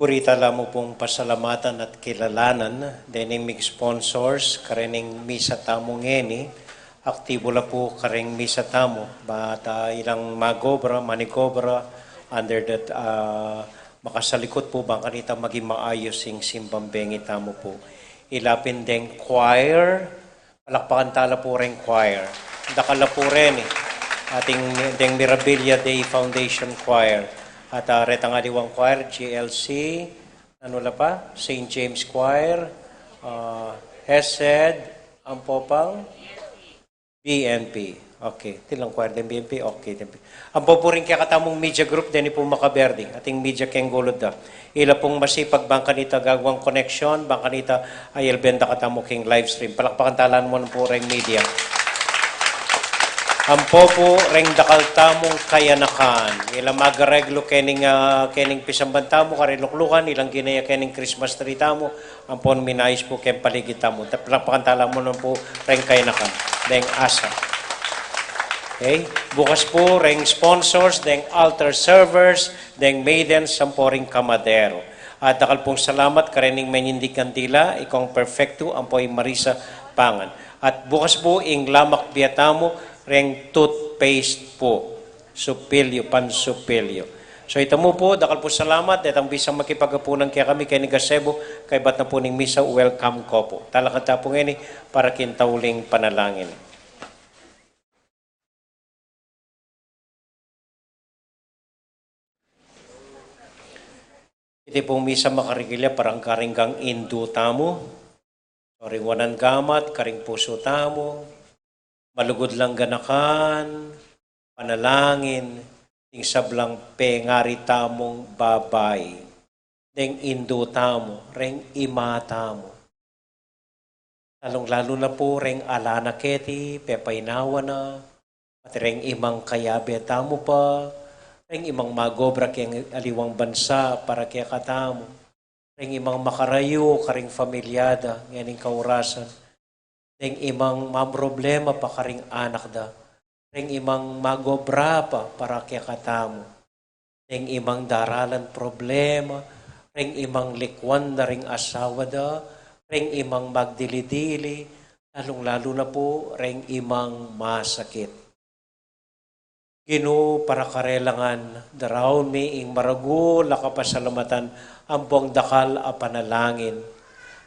Purita lamo pong pasalamatan at kilalanan, dening sponsors, karening misa tamo ngeni, aktibo la po kareng misa tamo, bata ilang magobra, manikobra, under that, makasalikot po bang kanita maging maayos yung simbang bengi tamo po. Ilapin deng choir, palakpakan tala po rin choir. Dakala po rin ating deng Mirabilia Day Foundation Choir. At retang adiwang choir, GLC, ano la pa? St. James Choir, Hesed, ang popang? BNP. Okay. Tilang choir din BNP? Okay. Ang po rin kaya katamong media group din po Makaberding, ating media keng gulod da. Ila pong masipag bangkanita gagawang connection, bangkanita ayel benda katamo king live stream. Palakpakan talan mo po rin media. Ang po ring dakal tamong kayanakan. Ilang magareglo kening pisamban tamo, kariluklukan, ilang ginaya kening Christmas tree tamo, ang po minayos po ken paligid tamo. Tapakantala mo nun po ring kayanakan. Deng asa. Okay? Bukas po ring sponsors, deng altar servers, deng maidens, sampo ring kamadero. At dakal pong salamat karening menindig kandila, ikong perfecto, ang po Marisa Pangan. At bukas po ing lamak biatamo, reng toothpaste po. Supilyo, pansupilyo. So ito mo po, dakal po salamat. Datang bisang makipagapunan kaya kami kay ni Gasebo, kay bat na po ning misa, welcome ko po. Talakata po ngayon para kintauling panalangin. Iti pong misa makarigilya parang karinggang indu tamo. Karing wanan gamat, karing puso tamo. Malugod lang ganakan, panalangin, ting sablang pengari tamong babay, deng indo tamo, reng ima tamo. Lalong-lalo na po, reng alana keti, pepaynawa na, at reng imang kayabe tamo pa, reng imang magobra keng aliwang bansa para kaya katamo, reng imang makarayo, karing familyada, nganing kaurasan, reng imang problema pa karing anak da. Reng imang magobra pa para kaya katamo. Reng imang daralan problema. Reng imang likwan na ring asawa da. Reng imang magdili-dili. Lalong-lalo na po, reng imang masakit. Gino para karelangan, daraon mi ing marago, lakapasalamatan, ampong dakal a panalangin.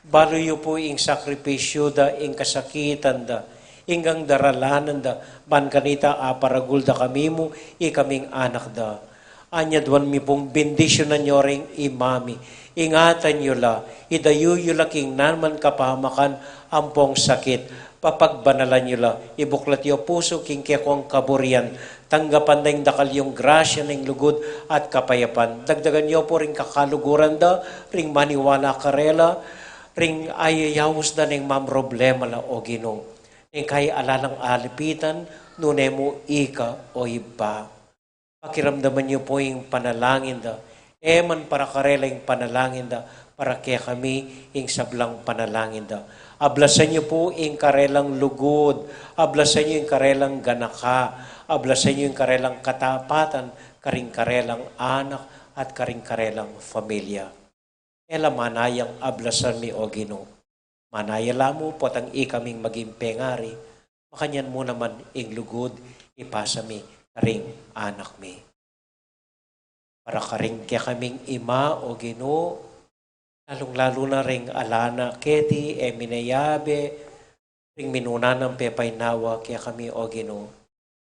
Baloyo po ing sakripisyo da, ing kasakitan da, inggang daralanan da, ban kanita aparagul da kami mo, ikaming anak da. Anya duwan mi pong bendisyonan nyo ring imami. Ingatan nyo la, idayo nyo la king naman kapahamakan ampong sakit. Papagbanalan nyo la, ibuklat yo puso king kekong kaburian. Tanggapan na yung dakal yung grasya ng lugod at kapayapan. Dagdagan nyo po ring kakaluguran da, ring maniwala karela, ring ayayawos na ng problema la o Ginoo. Ning kay alalang alipitan, nune mo ika o iba. Pakiramdaman niyo po yung panalangin da. Eman para karela yung panalangin da, para kaya kami yung sablang panalangin da. Ablasan niyo po yung karelang lugod, ablasan niyo yung karelang ganaka, ablasan niyo yung karelang katapatan, karing karelang anak at karing karelang familia. Ela manayang ablasan mi o Ginoo. Manayala mo po tang ikaming maging pengari. Makanyan mo naman ing lugod, ipasa mi karing anak mi. Para karing kaya kaming ima o Ginoo, lalong-lalo na ring alana keti, minayabe, ring minuna ng pepaynawa kaya kami o Ginoo.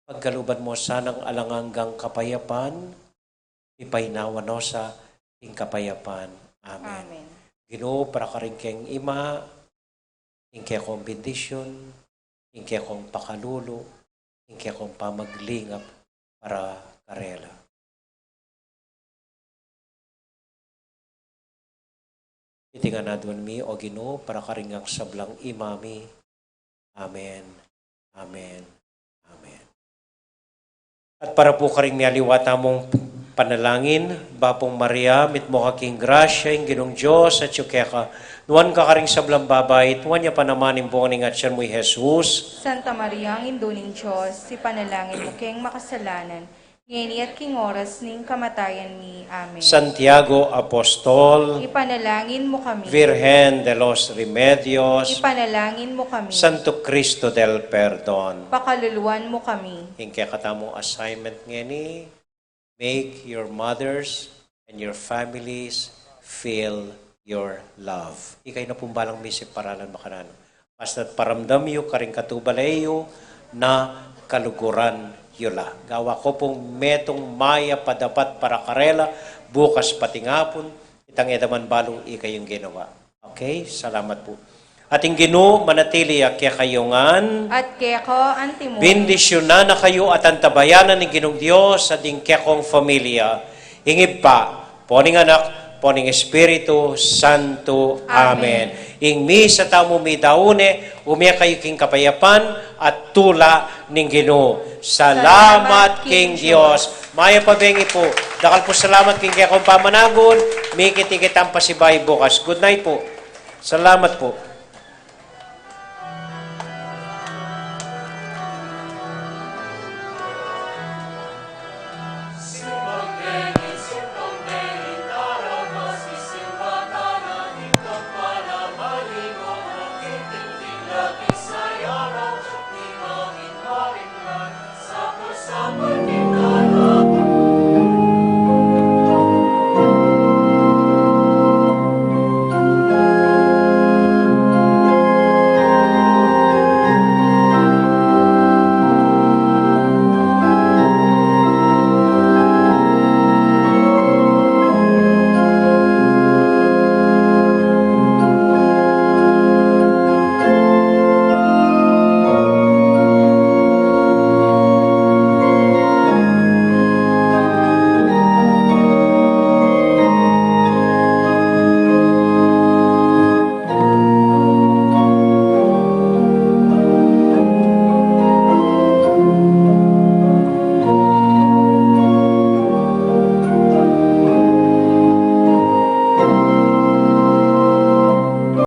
Paggaluban mo sanang alanganggang kapayapan, ipaynawa no sa ing kapayapan. Amen. Amen. Ginoo, para ka rin keng ima, ingke kong bendisyon, ingke kong pakalulo, ingke kong pamaglingap para karela. Itingan na doon mi, o Ginoo, para ka rin ang sablang imami. Amen. Amen. Amen. At para po ka rin mialiwata mong panalangin, Bapong Maria, mit mo kaking grasya, yung ginong Diyos at yukeka. Nuwan ka karing sablang babay, tuwan niya pa naman yung buong at siyan mo'y Jesus. Santa Maria, ang induning Diyos, si panalangin mo kayong makasalanan, ngeni at king oras ning kamatayan mi. Amen. Santiago Apostol, Ipanalangin mo kami. Virgen de los Remedios, Ipanalangin mo kami. Santo Cristo del Perdon. Pakaluluan mo kami. Hingkaya katamo assignment ngeni, make your mothers and your families feel your love. Ikay na pumbalang misip paralan makanan. Basta't paramdam yu karing katubalayo na kaluguran yula. Gawa ko pong metong maya padapat para karela, bukas patingapon, itang edaman balong ikayong ginawa. Okay? Salamat po. Ating Ginoo manatili akya kayongan. At keko antimo. Bendisyonan na kayo at antabayanan ni Ginong Diyos sa dingkekong familia. Ingib pa, poning anak, poning Espiritu Santo. Amen. Ing mi sa tamo mi daune, umya kayo king kapayapan at tula ning Ginoo. Salamat king Diyos. Maya pabengi po. Dakal po salamat king kekong pamanagon. Mi kitikitang pasibay bukas. Good night po. Salamat po. Simbang